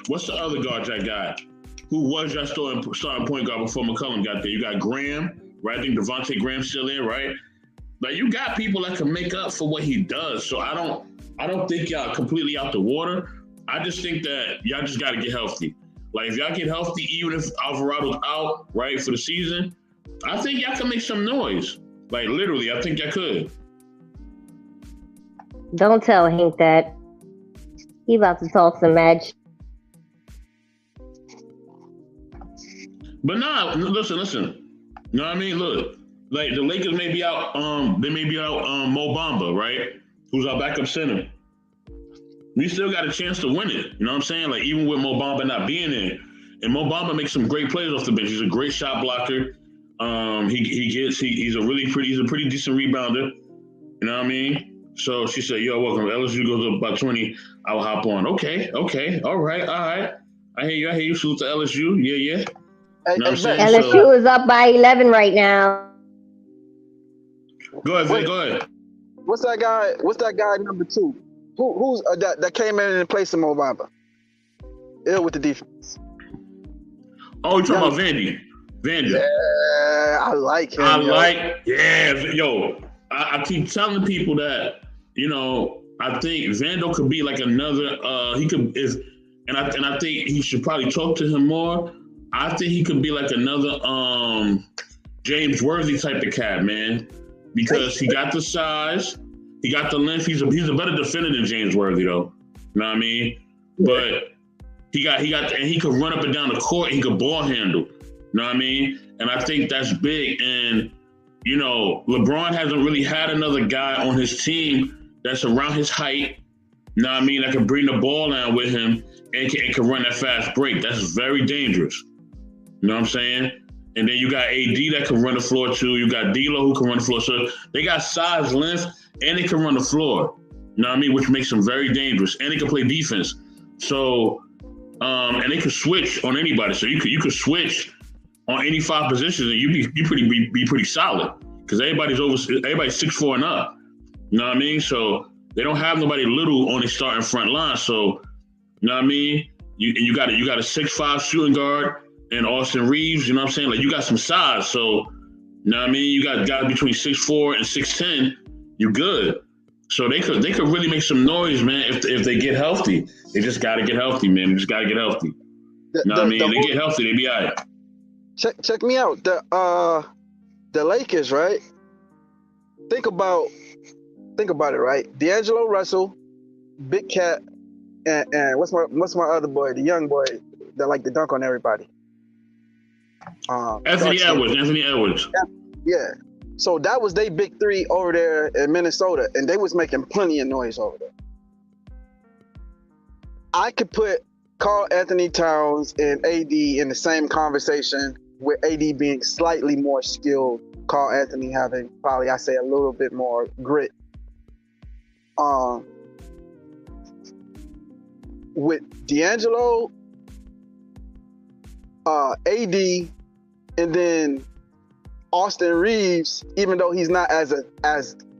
what's the other guard y'all got? Who was your starting point guard before McCullum got there? You got Graham, right? I think Devontae Graham's still there, right? Like, you got people that can make up for what he does. So I don't think y'all completely out the water. I just think that y'all just got to get healthy. Like, if y'all get healthy, even if Alvarado's out, right, for the season, I think y'all can make some noise. Like, literally, I think y'all could. Don't tell Hank that. He about to talk some match. But nah, listen. You know what I mean? Look, like, the Lakers may be out, they may be out Mo Bamba, right? Who's our backup center. We still got a chance to win it. You know what I'm saying? Like, even with Mo Bamba not being there. And Mo Bamba makes some great plays off the bench. He's a great shot blocker. He's a pretty decent rebounder. You know what I mean? So she said, "Yo, welcome. LSU goes up by 20. I'll hop on." Okay. All right. I hear you. Salute to LSU. Yeah. Hey, you know LSU is up by 11 right now. Go ahead. What's that guy number 2? Who's that came in and placed Mo Bamba? Ill with the defense. Oh, you're talking about Vandy. Yeah, I like him. I keep telling people that, you know, I think Vando could be like another. I think he should probably talk to him more. I think he could be like another James Worthy type of cat, man, because he got the size, he got the length. He's a better defender than James Worthy, though. You know what I mean? But he got, and he could run up and down the court. He could ball handle. You know what I mean? And I think that's big. And, you know, LeBron hasn't really had another guy on his team that's around his height, You know what I mean? That can bring the ball down with him and can run that fast break. That's very dangerous. You know what I'm saying? And then you got AD that can run the floor too. You got D'Lo who can run the floor. So they got size, length, and they can run the floor. You know what I mean? Which makes them very dangerous. And they can play defense. So, and they can switch on anybody. So you could switch on any 5 positions and you be pretty solid because everybody's 6'4" and up. You know what I mean? So they don't have nobody little on the starting front line. So you know what I mean? You got a 6'5" shooting guard and Austin Reeves. You know what I'm saying? Like you got some size. So you know what I mean? You got guys between 6'4" and 6'10". You good. So they could really make some noise, man. If they get healthy, they just got to get healthy, man. They just got to get healthy. You know what I mean? If they get healthy, they be all right. Check me out. The Lakers, right? Think about it, right? D'Angelo Russell, Big Cat, and what's my other boy, the young boy that like to dunk on everybody? Anthony Edwards. Yeah. So that was they big 3 over there in Minnesota, and they was making plenty of noise over there. I could put Karl Anthony Towns and AD in the same conversation with AD being slightly more skilled, Karl Anthony having probably, I say, a little bit more grit. With D'Angelo, AD, and then Austin Reeves, even though he's not as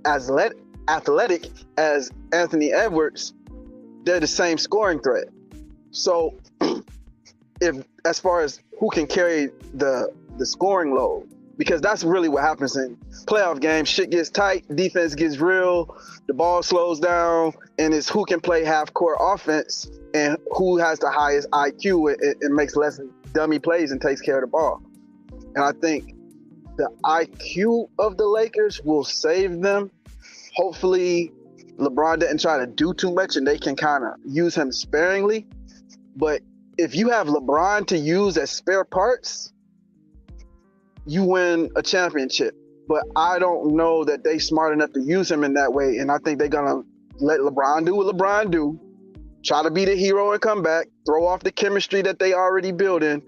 athletic as Anthony Edwards, they're the same scoring threat. So, if as far as who can carry the scoring load, because that's really what happens in playoff games. Shit gets tight, defense gets real, the ball slows down, and it's who can play half-court offense and who has the highest IQ and makes less dummy plays and takes care of the ball. And I think the IQ of the Lakers will save them. Hopefully, LeBron didn't try to do too much and they can kind of use him sparingly. But if you have LeBron to use as spare parts, you win a championship. But I don't know that they smart enough to use him in that way. And I think they're going to let LeBron do what LeBron do, try to be the hero and come back, throw off the chemistry that they already building,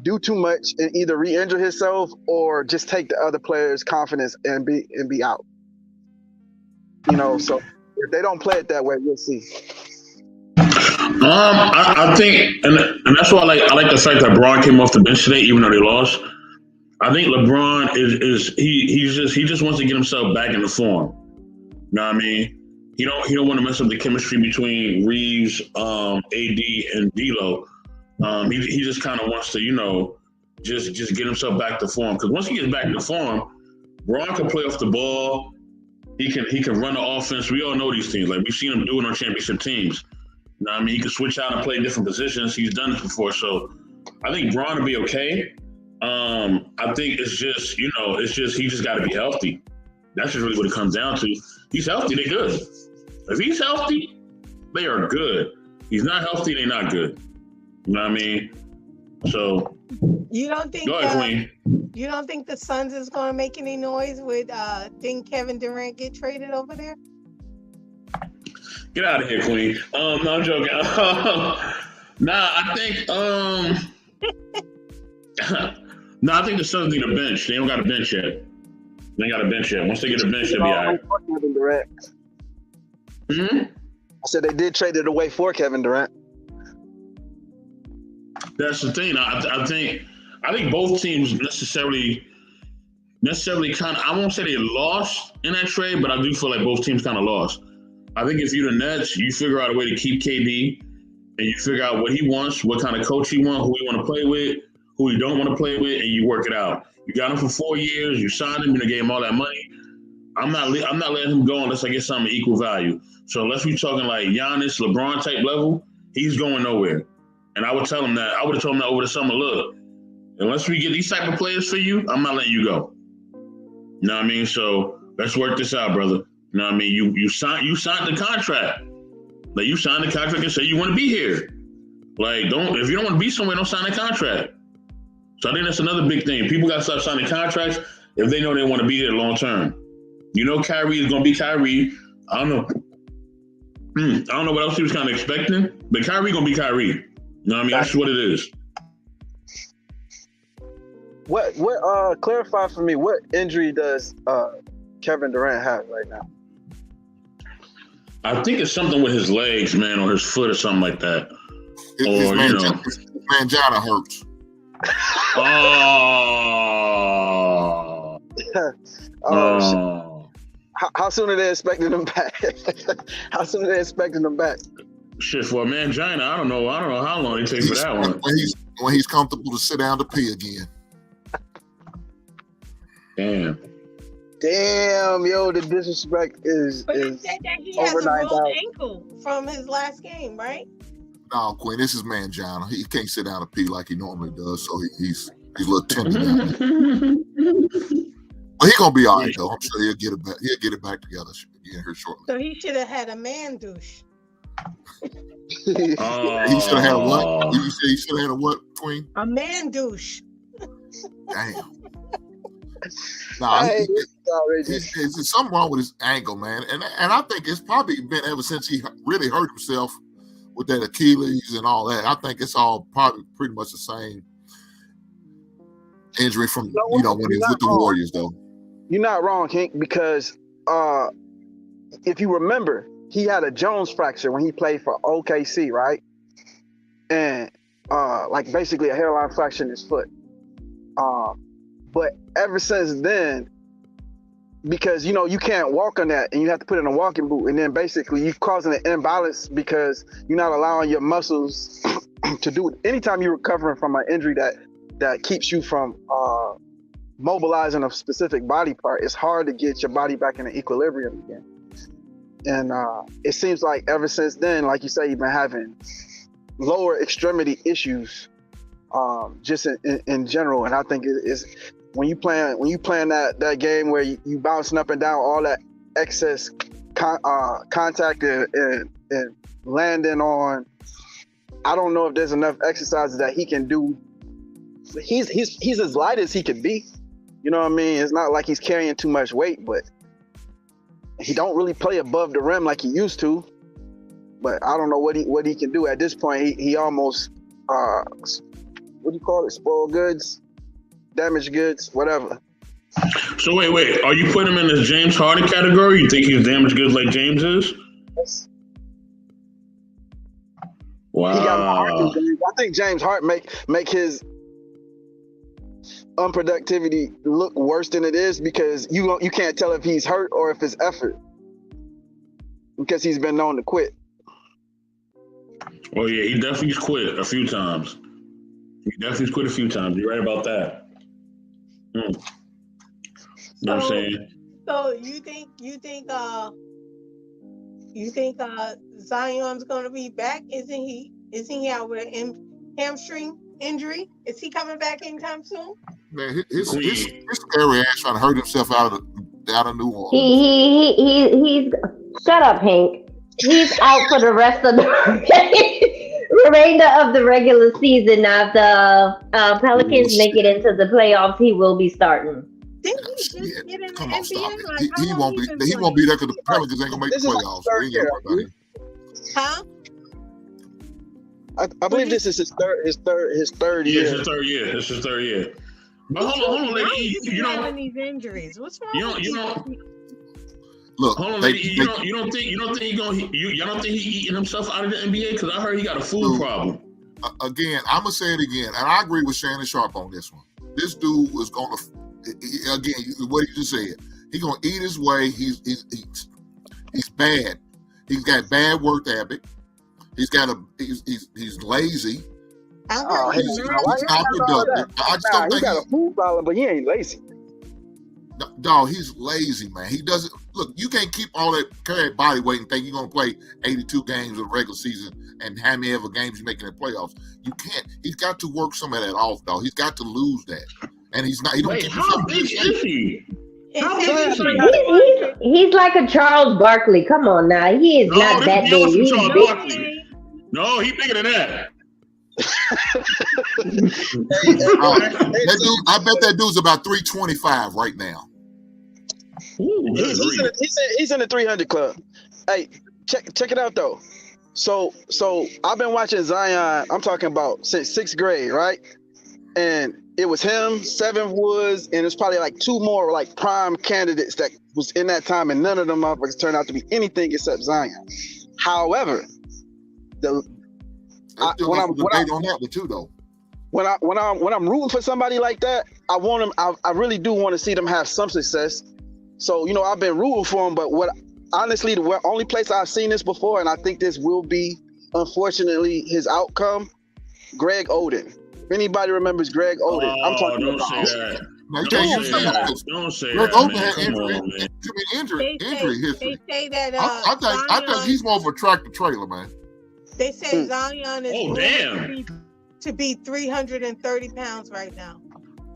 do too much and either re-injure himself or just take the other players' confidence and be out. You know, so if they don't play it that way, we'll see. I think, and that's why I like the fact that LeBron came off the bench today, even though they lost. I think LeBron he just wants to get himself back into form. You know what I mean? He don't want to mess up the chemistry between Reeves, AD, and D'Lo. He just kind of wants to, you know, just get himself back to form. Because once he gets back to form, Braun can play off the ball. He can run the offense. We all know these things. Like we've seen him do it on championship teams. You know what I mean? He can switch out and play different positions. He's done this before. So I think Braun will be okay. I think it's just, you know, he just got to be healthy. That's just really what it comes down to. He's healthy, they're good. If he's healthy, they are good. He's not healthy, they're not good. You know what I mean? So you don't think go ahead, Queen. You don't think the Suns is going to make any noise with didn't Kevin Durant get traded over there? Get out of here, Queen. No, I'm joking. I think the Suns need a bench. They don't got a bench yet. They ain't got a bench yet. Once they get a bench, they'll be all right. Kevin Durant. Mm-hmm. I said they did trade it away for Kevin Durant. That's the thing. I think both teams necessarily kind of, I won't say they lost in that trade, but I do feel like both teams kind of lost. I think if you're the Nets, you figure out a way to keep KD and you figure out what he wants, what kind of coach he wants, who he want to play with, who he don't want to play with, and you work it out. You got him for 4 years, you signed him, you gave him all that money. I'm not letting him go unless I get something equal value. So unless we're talking like Giannis, LeBron type level, he's going nowhere. And I would tell him that. I would have told him that over the summer. Look, unless we get these type of players for you, I'm not letting you go. You know what I mean? So let's work this out, brother. You know what I mean? You signed the contract. Like you signed the contract and say you want to be here. Like if you don't want to be somewhere, don't sign a contract. So I think that's another big thing. People got to stop signing contracts if they know they want to be there long term. You know Kyrie is going to be Kyrie. I don't know. I don't know what else he was kind of expecting, but Kyrie gonna be Kyrie. You know what I mean? That's what it is. What clarify for me, what injury does Kevin Durant have right now? I think it's something with his legs, man, or his foot or something like that. His mangina hurts. Oh. How soon are they expecting him back? How soon are they expecting him back? Shit, for a mangina, I don't know how long it takes for that one. When he's comfortable to sit down to pee again. Damn, yo, the disrespect is He said that he has over a rolled 9,000. ankle from his last game, right? No, Quinn, this is mangina. He can't sit down and pee like he normally does, so he's a little tender now. But he's gonna be all right though. I'm sure he'll get it back. He'll get it back together again here shortly. So he should have had a man douche. He should have had a what? You said he should have had a what, Queen? A man douche. Damn. Nah, there's something wrong with his ankle, man, and I think it's probably been ever since he really hurt himself with that Achilles and all that. I think it's all probably pretty much the same injury from when he was with the Warriors, though. You're not wrong, Hank, because if you remember, he had a Jones fracture when he played for OKC, right? And like basically a hairline fracture in his foot. But ever since then, because you can't walk on that and you have to put in a walking boot, and then basically you're causing an imbalance because you're not allowing your muscles to do it. Anytime you're recovering from an injury that keeps you from mobilizing a specific body part, it's hard to get your body back in an equilibrium again. And it seems like ever since then, like you say, you've been having lower extremity issues, just in general. And I think it's when you playing that game where you bouncing up and down, all that excess contact and landing on. I don't know if there's enough exercises that he can do. He's as light as he can be. You know what I mean? It's not like he's carrying too much weight, but he don't really play above the rim like he used to. But I don't know what he can do at this point. He almost what do you call it? Spoiled goods, damaged goods, whatever. So wait, are you putting him in this James Harden category? You think he's damaged goods like James is? Yes. Wow. He got more heart than James. I think James Harden make his unproductivity look worse than it is because you can't tell if he's hurt or if it's effort because he's been known to quit. Well, yeah, he definitely quit a few times. You're right about that. You know what I'm saying? So you think Zion's gonna be back? Isn't he out with a hamstring injury? Is he coming back anytime soon? Man, his scary ass trying to hurt himself out of New Orleans. He's shut up, Hank. He's out for the rest of the remainder of the regular season. Now, if the Pelicans make it into the playoffs, he will be starting. Didn't he just get in the Come on, stop NBA? it. He won't be. He won't be there because the Pelicans ain't gonna make the playoffs. So he ain't gonna worry about it. Huh? I believe this is his third year. Yeah, it's his third year. But hold on, lady. You know, having these injuries. What's wrong? You know. Look, Hold on, lady. You don't think y'all don't think he eating himself out of the NBA? Because I heard he got a food problem. Again, I'm gonna say it again, and I agree with Shannon Sharp on this one. This dude was gonna, again, what he just said. He's gonna eat his way. He's bad. He's got bad work habit. He's lazy. He's not productive. I just don't think he got a food problem, but he ain't lazy. Dog, he's lazy, man. He doesn't look. You can't keep all that carried body weight and think you're gonna play 82 games in the regular season and how many ever games you make in the playoffs. You can't. He's got to work some of that off, dog. He's got to lose that, and he's not. He don't keep how big is he? He's like a Charles Barkley. Come on now, he is not that big. He's big. No, he's bigger than that. I bet that dude's about 325 right now. He's in the 300 club. Hey, check it out though. So I've been watching Zion. I'm talking about since 6th grade, right? And it was him, Seven Woods, and it's probably like 2 more like prime candidates that was in that time, and none of them motherfuckers turned out to be anything except Zion. However, when I'm on that one too, though. When I'm rooting for somebody like that, I want them. I really do want to see them have some success. So I've been rooting for them, but honestly, the only place I've seen this before, and I think this will be, unfortunately, his outcome. Greg Oden. If anybody remembers Greg Oden, I'm talking don't about. Say that. Don't say Greg that. Oden Man. had injury history. They say that I think he's more of a tractor trailer, man. They say Zion is to be 330 pounds right now.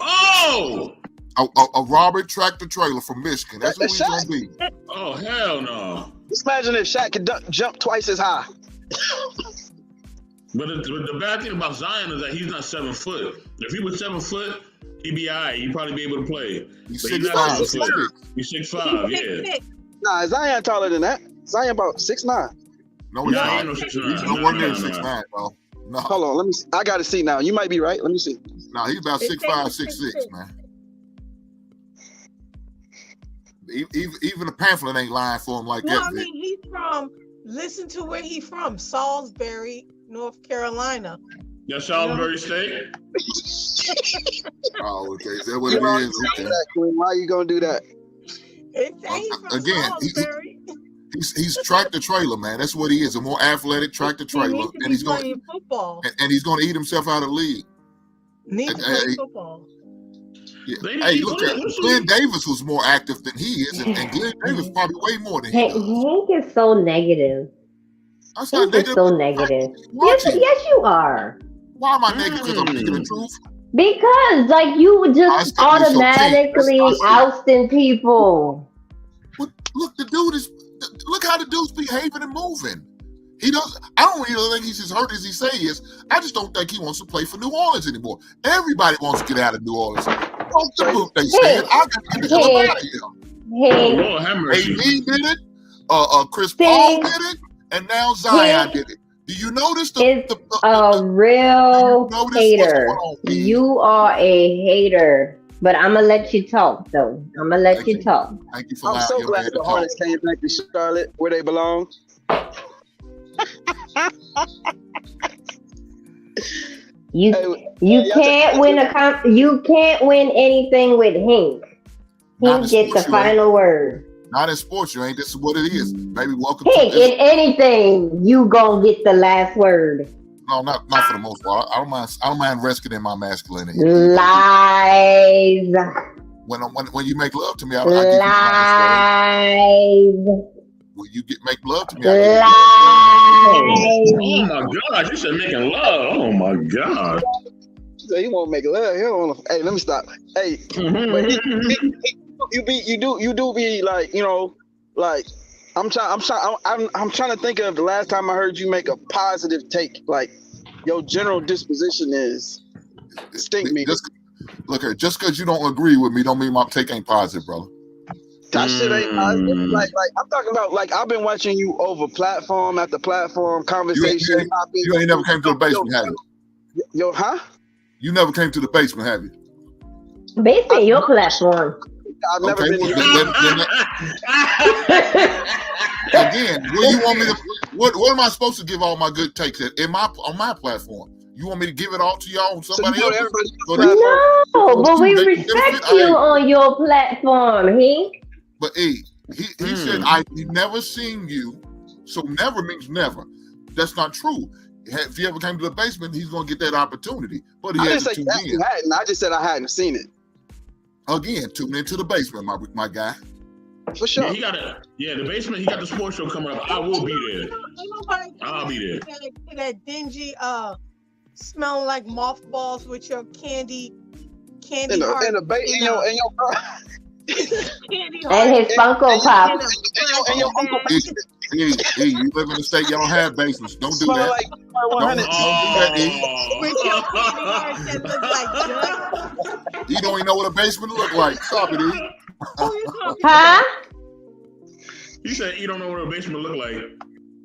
Oh! A Robert tractor trailer from Michigan. That's who he's gonna be. Oh hell no! Just imagine if Shaq could jump twice as high. But the bad thing about Zion is that he's not 7 foot. If he was 7 foot, he'd be alright. He'd probably be able to play. He's 6'5". He's 6'5", yeah. Nah, Zion taller than that. Zion about 6'9". No, he's not. No, 6'9". He's nowhere near 6'9", bro. No. Hold on, let me see. I gotta see now. You might be right. Let me see. No, he's about 6'5", 6'6", man. Even the pamphlet ain't lying for him like that. No, I mean he's from. Listen to where he's from, Salisbury, North Carolina. That's Salisbury State. Oh, okay. Is that what it is? Okay. Why are you gonna do that? Salisbury. He's tractor trailer, man. That's what he is. A more athletic tractor trailer, and he's going football. And he's going to eat himself out of the league. Needs to play football. Yeah. Hey, look at Glenn Davis was more active than he is, and Glenn Davis probably way more than he does. Hank is so negative. That's not negative. So negative. Yes, you are. Why am I negative? Because I'm speaking the truth. Because you just automatically ousting people. Look, the dude is. Look how the dude's behaving and moving. He does. I don't really think he's as hurt as he say he is. I just don't think he wants to play for New Orleans anymore. Everybody wants to get out of New Orleans. Fuck the boot they said. I got to get the hell out of here. AD did it. Chris Paul did it, and now Zion did it. Do you notice a real hater? You are a hater. But I'm gonna let you talk, though. I'm gonna let you talk. Thank you for I'm so glad the Hornets came back to Charlotte, where they belong. You can't win anything with Hank. Hank gets the final word. Not in sports, you ain't. This is what it is, baby. Welcome. Hank, in anything, you gonna get the last word. No, not for the most part. I don't mind resting in my masculinity. Lies. When you make love to me, I lies. When you make love to me, lies. Oh my gosh, you said making love. Oh my god. So he won't make love. He don't want to. Hey, let me stop. Hey, you do be like, like. I'm trying to think of the last time I heard you make a positive take. Like your general disposition is stink me. Look here, just because you don't agree with me, don't mean my take ain't positive, brother. That shit ain't positive. Like I'm talking about. Like I've been watching you over platform after platform, conversation. You ain't never came to the basement, have you? Huh? You never came to the basement, have you? Basement, your platform. I've never been here. Again, what you want me to? What am I supposed to give all my good takes on my platform? You want me to give it all to y'all on somebody else? No, but we respect you on your platform, Hank. But he said I've never seen you, so never means never. That's not true. If he ever came to the basement, he's gonna get that opportunity. But I didn't say you hadn't. I just said I hadn't seen it. Again, tune into the basement, my guy. For sure. Yeah, the basement. He got the sports show coming up. I will be there. I'll be there. That dingy, smelling like mothballs with your candy in your and his Funko Pop. And your Funko Pop. Hey, you live in the state, y'all don't have basements. Don't do that. Like don't do that, E. You don't even know what a basement look like. Stop it, E. Huh? You said you don't know what a basement look like.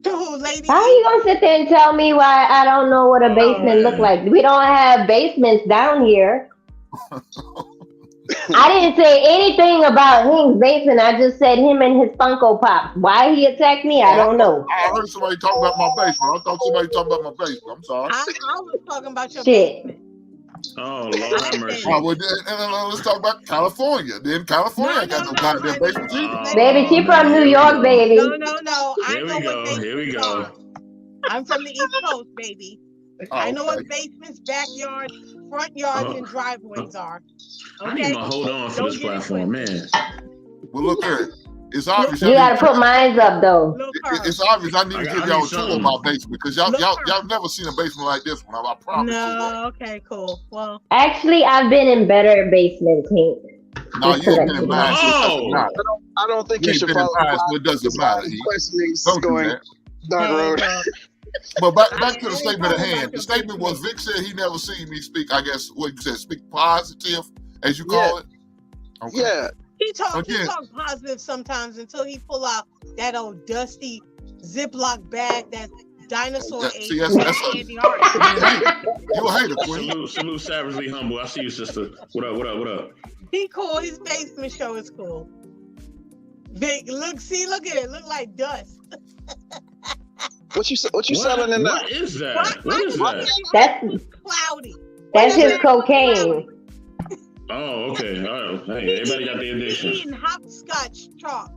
Lady How are E? you gonna sit there and tell me why I don't know what a basement look like? We don't have basements down here. I didn't say anything about his basement. I just said him and his Funko Pops. Why he attacked me, I don't know. I heard somebody talking about my basement. I thought somebody talking about my basement. I'm sorry. I was talking about your Shit. basement. Oh, Lord have mercy. Well, let's talk about California. Then California ain't got no goddamn basement either. Baby, she from New York, baby. No. I Here know we what go. basements Here we go. are. I'm from the East Coast, baby. I know what Okay. basements, backyards, front yards, and driveways are. I need Okay? to hold on for Don't this get it platform, twisted. man. Well, look here. It's obvious. You gotta put mines up though. Look her. It's obvious. I need to I give need y'all a tour of something. my basement because y'all Look never seen a basement like this one. I promise you that. No, okay, cool. Well, Actually, I've been in better basements, Hank. No, Just you to ain't let been you in know. mine, so it doesn't Oh! matter. I don't think You you ain't should been in follow mine, so it doesn't matter. E. questioning Don't do going that. dark hey, road. look. But back to I the ain't statement at talking hand. about The your statement was basement. Vic said he never seen me speak. I guess what you said, speak positive, as you Yeah. call it. Okay. Yeah. He talk Again. positive sometimes until he pull out that old dusty Ziploc bag that dinosaur ate. See, that's Andy Art. you a hater, Queen. Salute, savagely humble. I see you, sister. What up? He cool. His basement show is cool. Big look at it. Look like dust. What you selling in What that? is that? What is that? That's Cloudy. that's What is his that? cocaine. Oh, okay. Oh, hey, everybody got their He addictions. eating hopscotch chalk.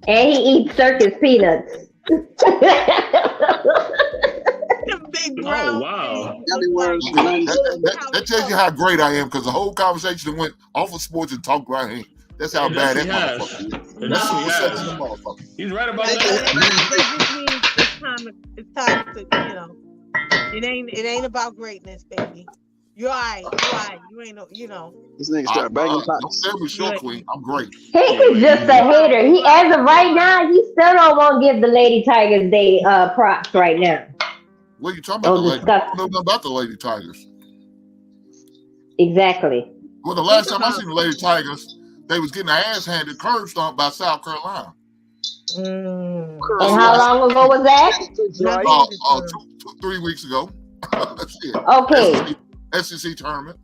And he eats circus peanuts. Them big brown Oh, wow. things. Jelly Look worms like from 97. That tells you how great I am because the whole conversation went off of sports and talked about him. That's how It bad that definitely motherfucker is. It No. definitely Such a has. motherfucker. He's right about That that. just means it's time to, it ain't about greatness, baby. You're all right. You ain't no. This nigga start banging Don't pots. tell me short, Good. Queen. I'm great. He is just a hater. He, as of right now, he still don't want to give the Lady Tigers they props right now. What are you talking about, the Oh, lady? I disgusting. don't know nothing about the Lady Tigers. Exactly. Well, the last time I seen the Lady Tigers, they was getting their ass handed curb stomped by South Carolina. And how long ago was that? Right. 3 weeks ago. Shit. Okay. SEC tournament.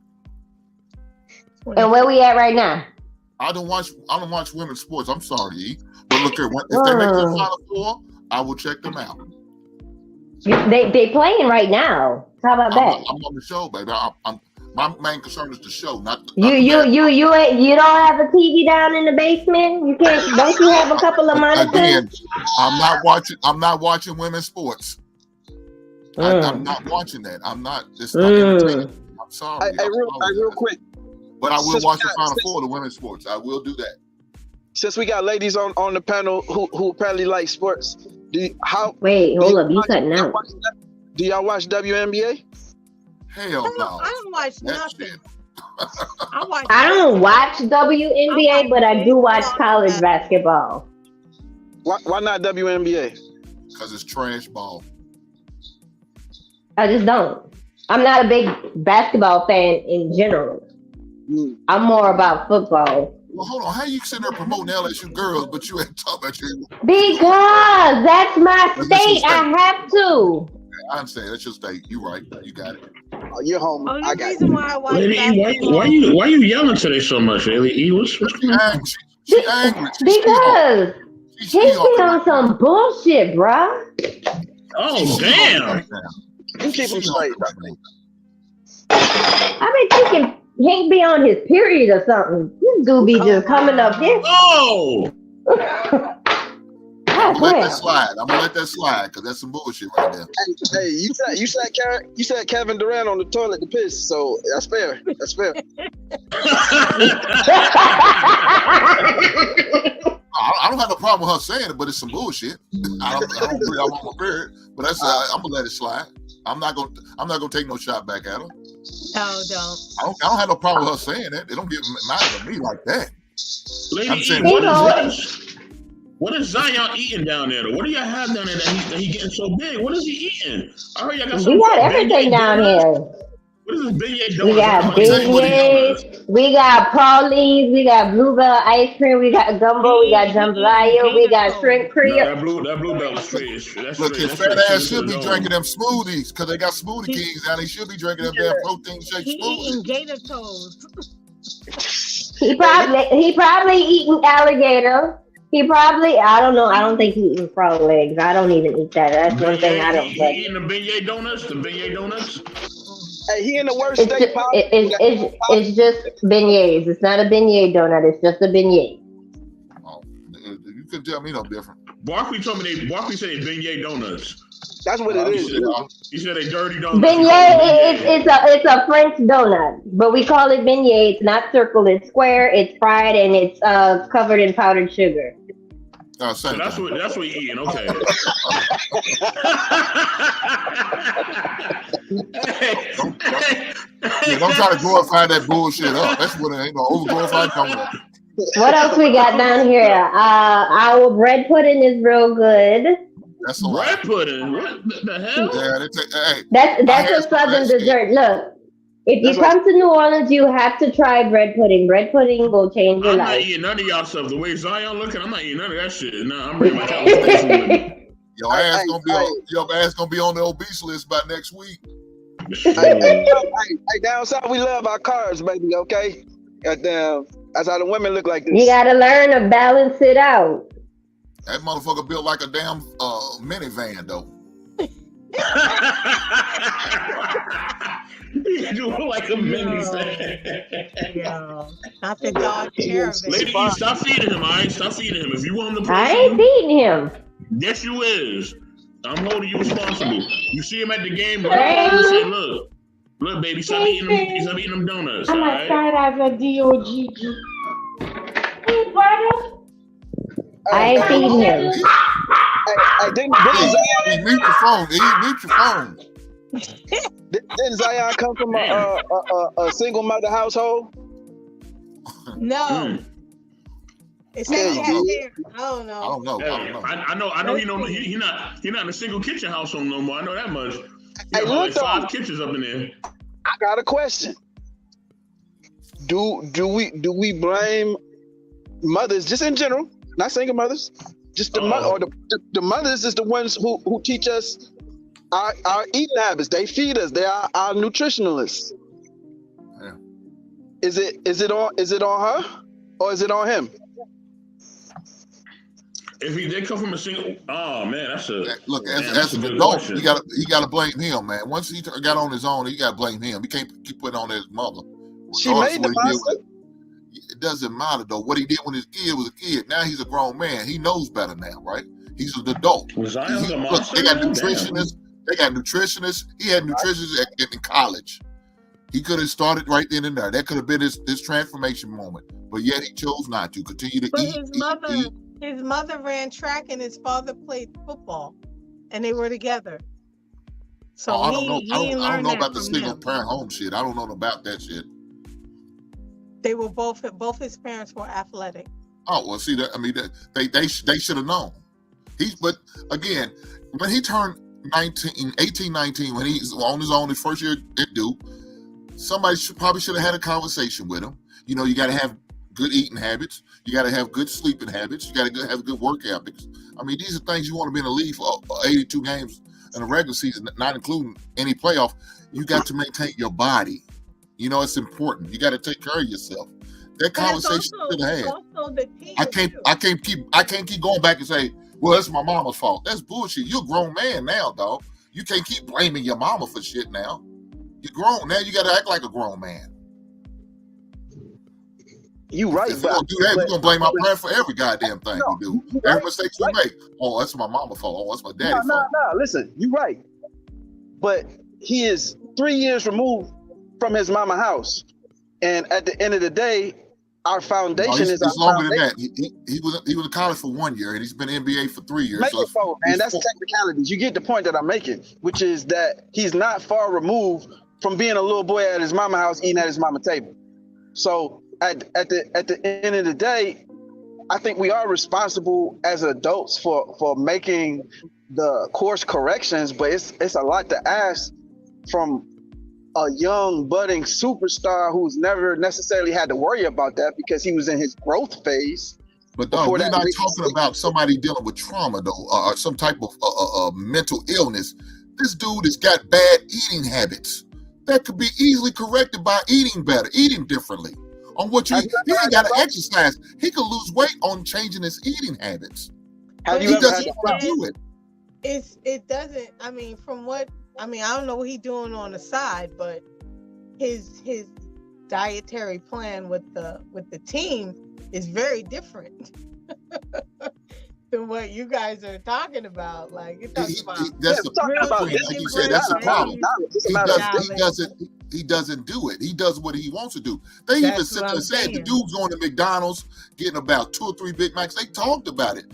And where we at right now? I don't watch women's sports. I'm sorry, E. But look here, if they make the Final Four, I will check them out. They playing right now. How about that? I'm on the show, baby. My main concern is the show, not You don't have a TV down in the basement? You can't? Don't you have a couple of monitors? Again, I'm not watching women's sports. I'm not watching that. I'm not. It's not entertaining. I'm sorry. Hey, real quick. But I will watch the Final Four of the women's sports. I will do that. Since we got ladies on the panel who apparently like sports, Wait, hold up. You cutting out. Do y'all watch WNBA? Hell no. I don't watch nothing. I don't watch WNBA, but I do watch college basketball. Why not WNBA? Because it's trash ball. I just don't. I'm not a big basketball fan in general. I'm more about football. Well, hold on. How you sitting there promoting LSU girls, but you ain't talking about you? Because that's my state. I have to. I understand. That's your state. You right. You got it. Oh, you're home. Only I got reason it. why I watch Lady E, basketball. why you yelling today so much, Lady E? What's going on? She angry. Because he be on some bullshit, bruh. Oh, damn. You keep him straight. I be thinking Hank be on his period or something. This dude be just coming up here. Oh! I'm gonna let that slide because that's some bullshit right there. Hey, you said Kevin Durant on the toilet to piss, so that's fair. That's fair. I don't have no problem with her saying it, but it's some bullshit. I don't agree. I want my period, but that's I'm gonna let it slide. I'm not gonna take no shot back at her. No, don't. I don't have no problem with her saying it. It don't get mad at me like that. Lady E, what is Zion eating down there? What do y'all have down there that he getting so big? What is he eating? I heard y'all got some. We got everything down here. What is this beignet We donuts? got I'm gonna tell you what he. beignets, we got Paulies, we got bluebell ice cream, we got gumbo, we got He eating jambalaya, we gator got toes. shrimp No, creole. that bluebell is straight. That's Look, straight. his That's fat straight ass sugar to should the be drinking dome. them smoothies because they got Smoothie He Kings now. They should be drinking them Yeah. damn protein shake he eating smoothies. gator toes. He Hey, probably eating alligator. He probably, I don't know. I don't think he eating frog legs. I don't even eat that. That's one thing Beignet, I he, don't he touch. eating the beignet donuts. The beignet donuts. he in the worst It's state just, possible. it's just beignets. It's not a beignet donut. It's just a beignet. Oh, you couldn't tell me no different. Barkley told me Barkley said they beignet donuts. That's what it He is. said, He said they dirty donuts. He called them Beignet, beignet. it's a French donut, but we call it beignet. It's not circle. It's square. It's fried and it's covered in powdered sugar. same So that's thing. what he eating. Okay. Yeah, don't try to glorify that bullshit up. That's what it ain't no overglorified donut. What else we got down here? Our bread pudding is real good. That's a lie. Bread pudding. What the hell? Yeah, they take, hey, That's I a had southern some dessert. Look, if you That's like come to New Orleans, you have to try bread pudding. Bread pudding will change your I'm not life. eating none of y'all stuff. The way Zion looking, I'm not eating none of that shit. Nah, I'm bringing my California food with me. your ass gonna be on the obese list by next week. hey, down south we love our carbs, baby. Okay, goddamn. That's how the women look like You this. gotta learn to balance it out. That motherfucker built like a damn minivan though. You do look like a mini Yo, not the Dodge Caravan. Lady, you stop feeding him, all right? Stop feeding him. If you want him to I play ain't for you, feeding him. yes, you is. I'm holding you responsible. You see him at the game, right? You say, look, baby, stop eating them donuts, all right? as a DOG. Hey, brother. I ain't feeding him. Didn't He mute your phone. didn't Zion come from a single mother household? No. It's that he had there. I don't know. I don't know. I know. He not in a single kitchen household no more. I know that much. He Hey, got look like 5 though. kitchens up in there. I got a question. Do we blame mothers just in general, not single mothers, just the mother or the mothers is the ones who teach us our eating habits. They feed us. They are our nutritionalists. Yeah. Is it on her or is it on him? If he did come from a single, oh man, that's a Look, man, as that's a an good adult, question. you gotta blame him, man. Once he got on his own, you gotta blame him. He can't keep putting on his mother. She Regardless made of the what he did monster. with it doesn't matter though. What he did when his kid was a kid. Now he's a grown man. He knows better now, right? He's an adult. Was Zion's a Look, monster? they got Damn. nutritionists. They got nutritionists. He had nutritionists in college. He could have started right then and there. That could have been his transformation moment. But yet he chose not to. Continue to But eat. his mother ran track and his father played football, and they were together. So I don't know. I he don't learned know that about the from single them. parent home shit. I don't know about that shit. They were both his parents were athletic. Oh well, see that. I mean, they should have known. But again, when he turned 18, 19, when he's on his own, his first year at Duke, somebody probably should have had a conversation with him. You know, you got to have good eating habits. You got to have good sleeping habits. You got to have good work habits. I mean, these are things you want to be in the league for 82 games in a regular season, not including any playoff. You got to maintain your body. You know, it's important. You got to take care of yourself. That conversation should have had. Also the team I can't keep going back and say, well, it's my mama's fault. That's bullshit. You're a grown man now, dog. You can't keep blaming your mama for shit now. You're grown now. You got to act like a grown man. You right, If we're gonna do that, we're gonna blame our parents for every goddamn thing we do. Every mistake we make. Oh, that's my mama's fault. Oh, that's my daddy's fault. No. Listen, you right. But he is 3 years removed from his mama house, and at the end of the day, our foundation is it's longer than that. He was in college for 1 year, and he's been in the NBA for 3 years. Make it four, man. That's technicalities. You get the point that I'm making, which is that he's not far removed from being a little boy at his mama house eating at his mama table. So at the end of the day, I think we are responsible as adults for making the course corrections, but it's a lot to ask from a young budding superstar who's never necessarily had to worry about that because he was in his growth phase. But dog, Before we're that not big talking mistake. about somebody dealing with trauma though, or some type of mental illness. This dude has got bad eating habits that could be easily corrected by eating better, eating differently. On what you Have eat. you He ever ain't had got that to thought? exercise. He could lose weight on changing his eating habits. Have But you He ever had doesn't that want thought? to do it. it doesn't. I mean, from what I mean, I don't know what he's doing on the side, but his dietary plan with the team is very different than what you guys are talking about. Like you're talking about Yeah, That's we're the talking real about Queen. Like you said, chicken discipline, that's breast, the not problem. knowledge. It's a He matter of does. He salad. discipline. doesn't do it. He does what he wants to do. They even That's sit what there I'm and said the saying. dude's going to McDonald's getting about 2 or 3 Big Macs. They talked about it.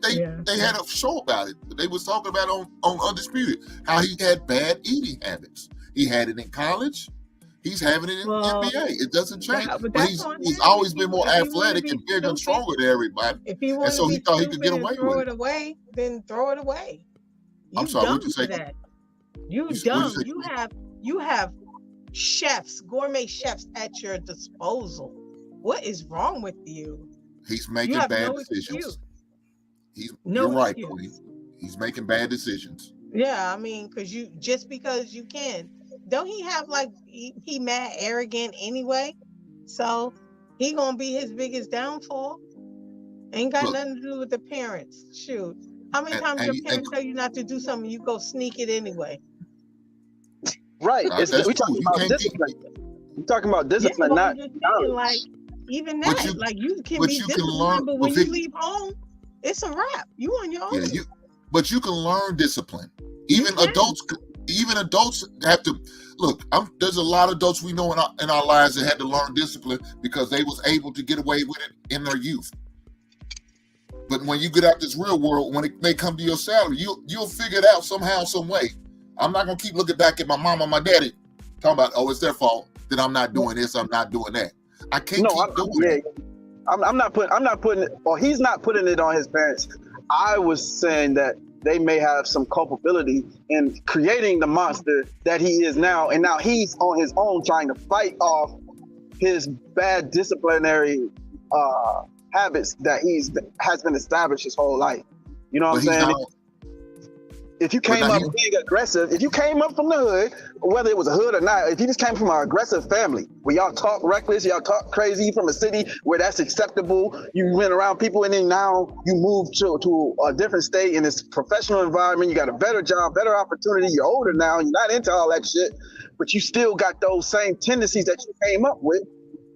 Yeah. They had a show about it. They was talking about it on Undisputed how he had bad eating habits. He had it in college. He's having it in Well, NBA. It doesn't change. but But that's on he's him. always been more If he want to athletic be and bigger and stupid, stronger than everybody. if he And want to so he be thought he could get stupid away and throw with it it. away, then throw it away. I'm You sorry, what'd dumb you say? for that. You What'd dumb. you say? You have chefs, gourmet chefs at your disposal. What is wrong with you? He's You making have bad no decisions. excuse. You're No right, excuse. Queen. He's making bad decisions. Yeah, I mean, because you can. Don't he have like he mad arrogant anyway? So he gonna be his biggest downfall. Ain't got Look, nothing to do with the parents. Shoot. How many times your and parents tell you not to do something, you go sneak it anyway? Right. that's We true. talking You about can't keep, discipline. We're talking about Yeah, discipline, but I'm not just saying, knowledge. like, even but that, you like you can but be you can learn. disciplined, but But when you Vic, leave home, it's a wrap. You on your own. yeah, but you can learn discipline. You Even can. adults have to look. There's a lot of adults we know in our lives that had to learn discipline because they was able to get away with it in their youth. But when you get out this real world, when it may come to your salary, you'll figure it out somehow, some way. I'm not gonna keep looking back at my mom or my daddy, talking about, oh, it's their fault that I'm not doing this, I'm not doing that. I can't keep doing it. I'm not putting it, or he's not putting it on his parents. I was saying that they may have some culpability in creating the monster that he is now, and now he's on his own trying to fight off his bad disciplinary habits that has been established his whole life. You know what I'm saying? If you came up being aggressive, if you came up from the hood, whether it was a hood or not, if you just came from an aggressive family where y'all talk reckless, y'all talk crazy, from a city where that's acceptable, you went around people, and then now you move to a different state in this professional environment, you got a better job, better opportunity, you're older now, you're not into all that shit, but you still got those same tendencies that you came up with,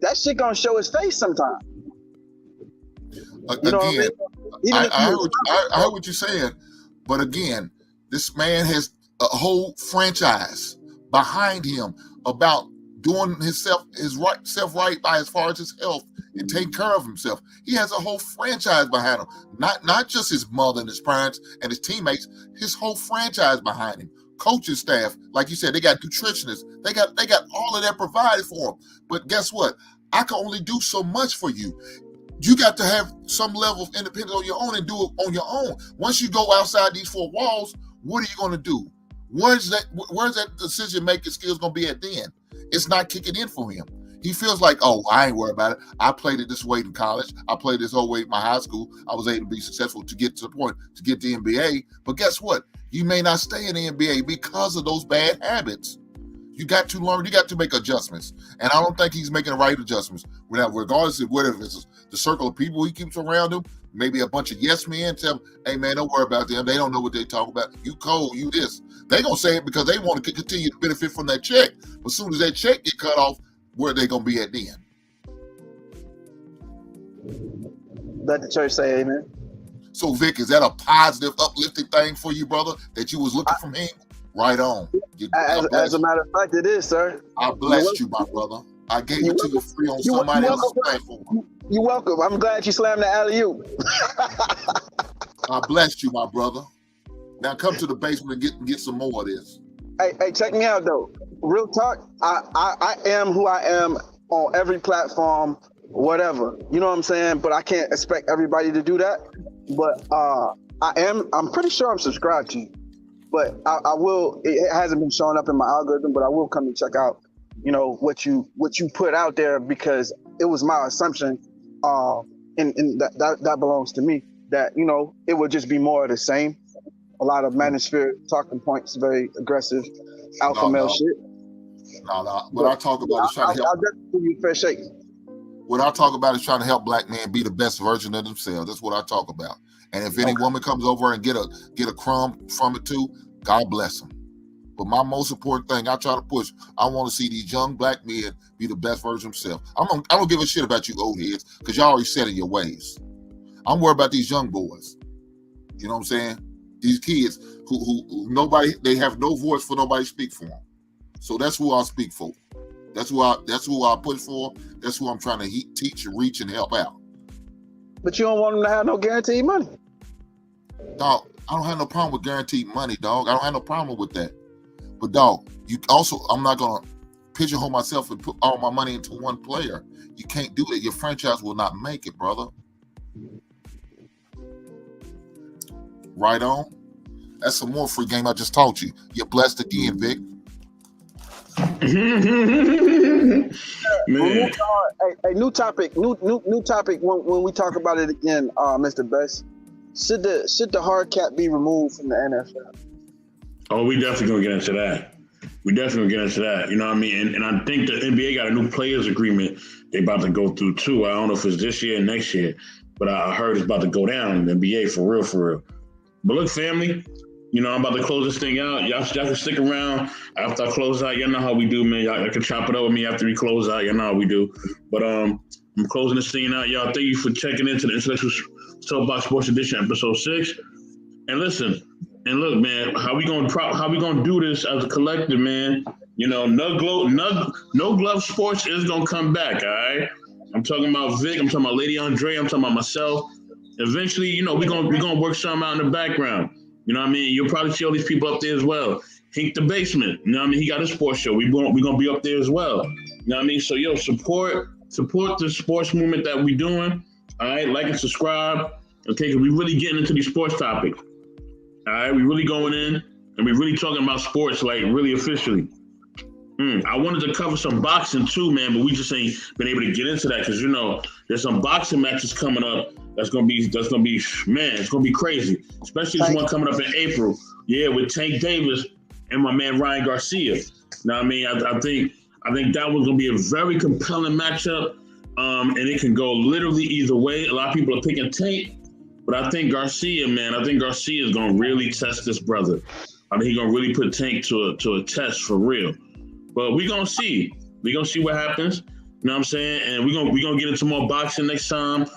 that shit gonna show his face sometime. You know Again, what I mean? I heard what you're saying, but again, this man has a whole franchise behind him about doing self right by as far as his health and taking care of himself. He has a whole franchise behind him, not just his mother and his parents and his teammates. His whole franchise behind him. Coaching staff, like you said, they got nutritionists. They got all of that provided for him. But guess what? I can only do so much for you. You got to have some level of independence on your own and do it on your own. Once you go outside these 4 walls, what are you going to do? Where's that decision-making skills going to be at then? It's not kicking in for him. He feels like, oh, I ain't worried about it. I played it this way in college. I played this whole way in my high school. I was able to be successful to get to the point to get the NBA. But guess what? You may not stay in the NBA because of those bad habits. You got to learn. You got to make adjustments. And I don't think he's making the right adjustments. Regardless of whether it's the circle of people he keeps around him, maybe a bunch of yes men tell him, hey, man, don't worry about them. They don't know what they talk about. You cold, you this. They going to say it because they want to continue to benefit from that check. But as soon as that check get cut off, where are they going to be at then? Let the church say amen. So, Vic, is that a positive, uplifting thing for you, brother, that you was looking from him? Right on. As a matter of fact, it is, sir. I blessed you, my brother. I gave it to you free on somebody else's platform. You're welcome. I'm glad you slammed the alley-oop. I blessed you, my brother. Now come to the basement and get some more of this. Hey, check me out though. Real talk. I am who I am on every platform, whatever. You know what I'm saying? But I can't expect everybody to do that. But I'm pretty sure I'm subscribed to you. But I will. It hasn't been showing up in my algorithm, but I will come and check out, what you put out there, because it was my assumption, and that belongs to me, that it would just be more of the same. A lot of manosphere talking points, very aggressive, alpha male shit. No. What I talk about is trying to help. I'll definitely give you a fair shake. What I talk about is trying to help black men be the best version of themselves. That's what I talk about. And if any woman comes over and get a crumb from it too, God bless them. But my most important thing I try to push, I want to see these young black men be the best version of themselves. I don't give a shit about you old heads, because y'all already set in your ways. I'm worried about these young boys. You know what I'm saying? These kids who nobody, they have no voice for nobody to speak for them. So that's who I speak for. That's who I push for. That's who I'm trying to teach and reach and help out. But you don't want them to have no guaranteed money. Dog, I don't have no problem with guaranteed money, dog. I don't have no problem with that. But dog, I'm not gonna pigeonhole myself and put all my money into one player. You can't do that. Your franchise will not make it, brother. Right on. That's some more free game I just taught you. You're blessed again, Vic. Man. A new topic. New topic. When we talk about it again, Mr. Best, should the hard cap be removed from the NFL? Oh, we definitely gonna get into that. You know what I mean? And I think the NBA got a new players agreement they about to go through too. I don't know if it's this year or next year, but I heard it's about to go down in the NBA for real. But look, family, I'm about to close this thing out. Y'all can stick around after I close out. Y'all know how we do, man. Y'all can chop it up with me after we close out. Y'all know how we do. But I'm closing this thing out. Y'all, thank you for checking into the Intellectual SoapBox Sports Edition, episode 6. And listen, and look, man, how we gonna do this as a collective, man? No glove sports is gonna come back. All right. I'm talking about Vic. I'm talking about Lady Andre. I'm talking about myself. Eventually, we're gonna work something out in the background. You know what I mean? You'll probably see all these people up there as well. Hink the Basement. You know what I mean? He got a sports show. We're gonna be up there as well. You know what I mean? So support the sports movement that we're doing. All right, like and subscribe. Okay, because we really getting into these sports topics. All right, we really going in and we really talking about sports like really officially. I wanted to cover some boxing too, man, but we just ain't been able to get into that because there's some boxing matches coming up. That's gonna be man, it's gonna be crazy. Especially this one coming up in April. Yeah, with Tank Davis and my man Ryan Garcia. Now, I mean, I think that was gonna be a very compelling matchup. And it can go literally either way. A lot of people are picking Tank, but I think Garcia is gonna really test this brother. I think he's gonna really put Tank to a test for real. But we're gonna see. We're gonna see what happens. You know what I'm saying? And we're gonna get into more boxing next time.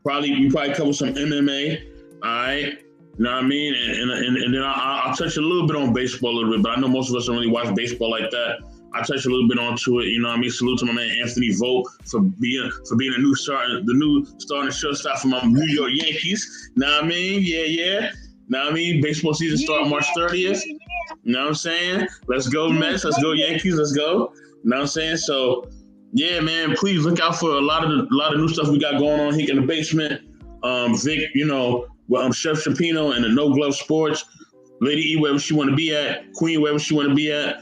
We probably cover some MMA. All right. You know what I mean? And then I'll touch a little bit on baseball a little bit, but I know most of us don't really watch baseball like that. I touch a little bit onto it. You know what I mean? Salute to my man Anthony Vogt for being a new starting shortstop for my New York Yankees. Know what I mean? Yeah. Know what I mean? Baseball season start March 30th. You know what I'm saying? Let's go Mets. Let's go Yankees. Let's go. You know what I'm saying? So yeah, man, please look out for a lot of new stuff we got going on here in the basement. Vic, with Chef Shapino and the No Glove Sports. Lady E, wherever she want to be at. Queen, wherever she want to be at.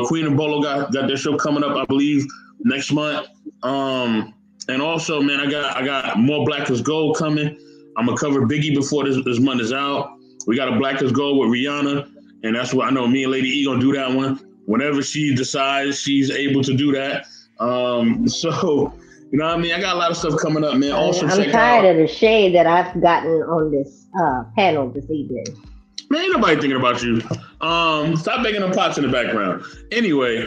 Queen and Bolo got their show coming up, I believe, next month. And also, man, I got more Black as Gold coming. I'm gonna cover Biggie before this month is out. We got a Black as Gold with Rihanna, and that's what I know. Me and Lady E gonna do that one whenever she decides she's able to do that. So you know what I mean? I got a lot of stuff coming up, man. Also, I'm tired of the shade that I've gotten on this panel this evening. Man, ain't nobody thinking about you. Stop making them pots in the background. Anyway,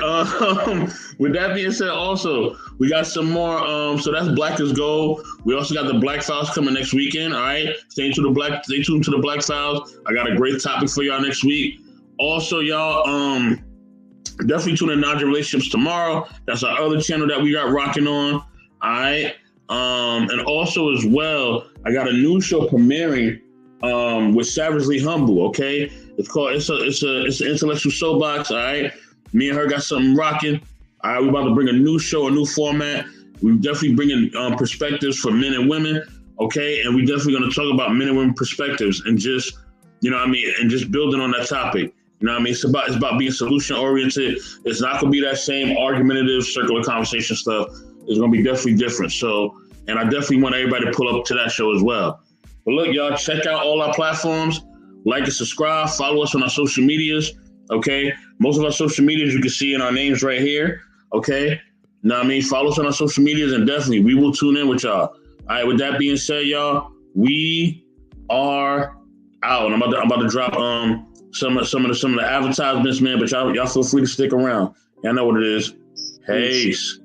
with that being said, also, we got some more. So that's Black as Gold. We also got the Black Files coming next weekend. All right. Stay tuned to the Black Files. I got a great topic for y'all next week. Also, y'all, definitely tune in Naja Relationships tomorrow. That's our other channel that we got rocking on. All right. And also as well, I got a new show premiering with Savagely Humble, okay? It's an intellectual soapbox, all right? Me and her got something rocking. All right, we're about to bring a new show, a new format. We're definitely bringing perspectives for men and women, okay? And we're definitely going to talk about men and women perspectives and just you know what I mean, and just building on that topic. You know what I mean? It's about being solution oriented. It's not gonna be that same argumentative circular conversation stuff. It's gonna be definitely different. So, and I definitely want everybody to pull up to that show as well. But look, y'all, check out all our platforms, like and subscribe, follow us on our social medias. Okay, most of our social medias you can see in our names right here. Okay, you know what I mean? Follow us on our social medias, and definitely we will tune in with y'all. All right. With that being said, y'all, we are out. I'm about to drop some of the advertisements, man. But y'all feel free to stick around. Y'all know what it is. Peace.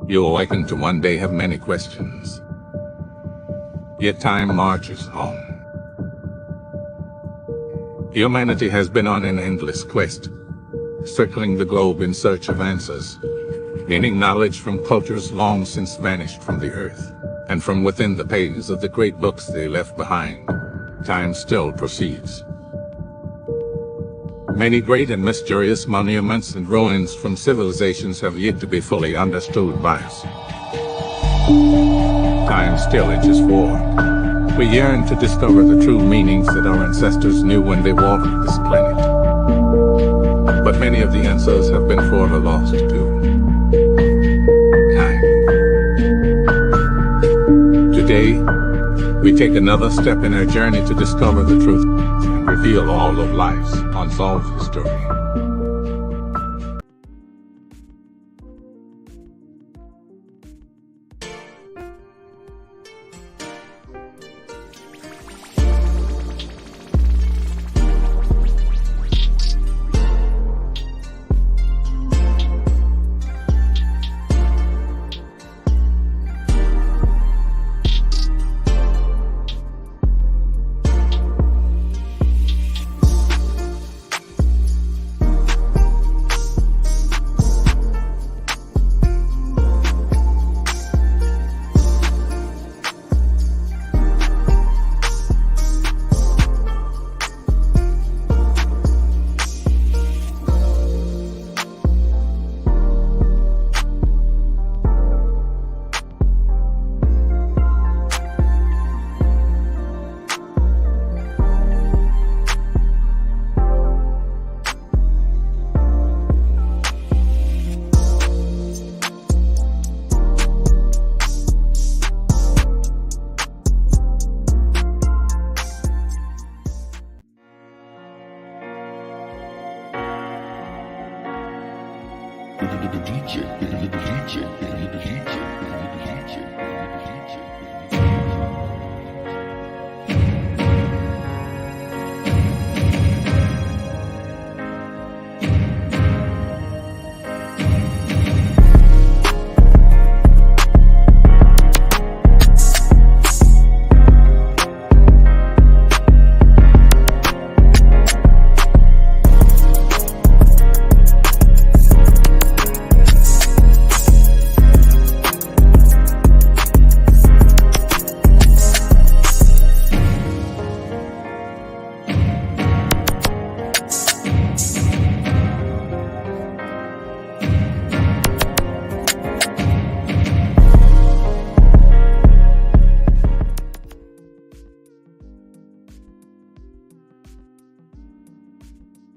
You awaken to one day have many questions. Yet time marches on. Humanity has been on an endless quest, circling the globe in search of answers, gaining knowledge from cultures long since vanished from the earth, and from within the pages of the great books they left behind. Time still proceeds. Many great and mysterious monuments and ruins from civilizations have yet to be fully understood by us. Time still inches forward. We yearn to discover the true meanings that our ancestors knew when they walked this planet. But many of the answers have been forever lost to time. Today, we take another step in our journey to discover the truth and reveal all of life's unsolved history.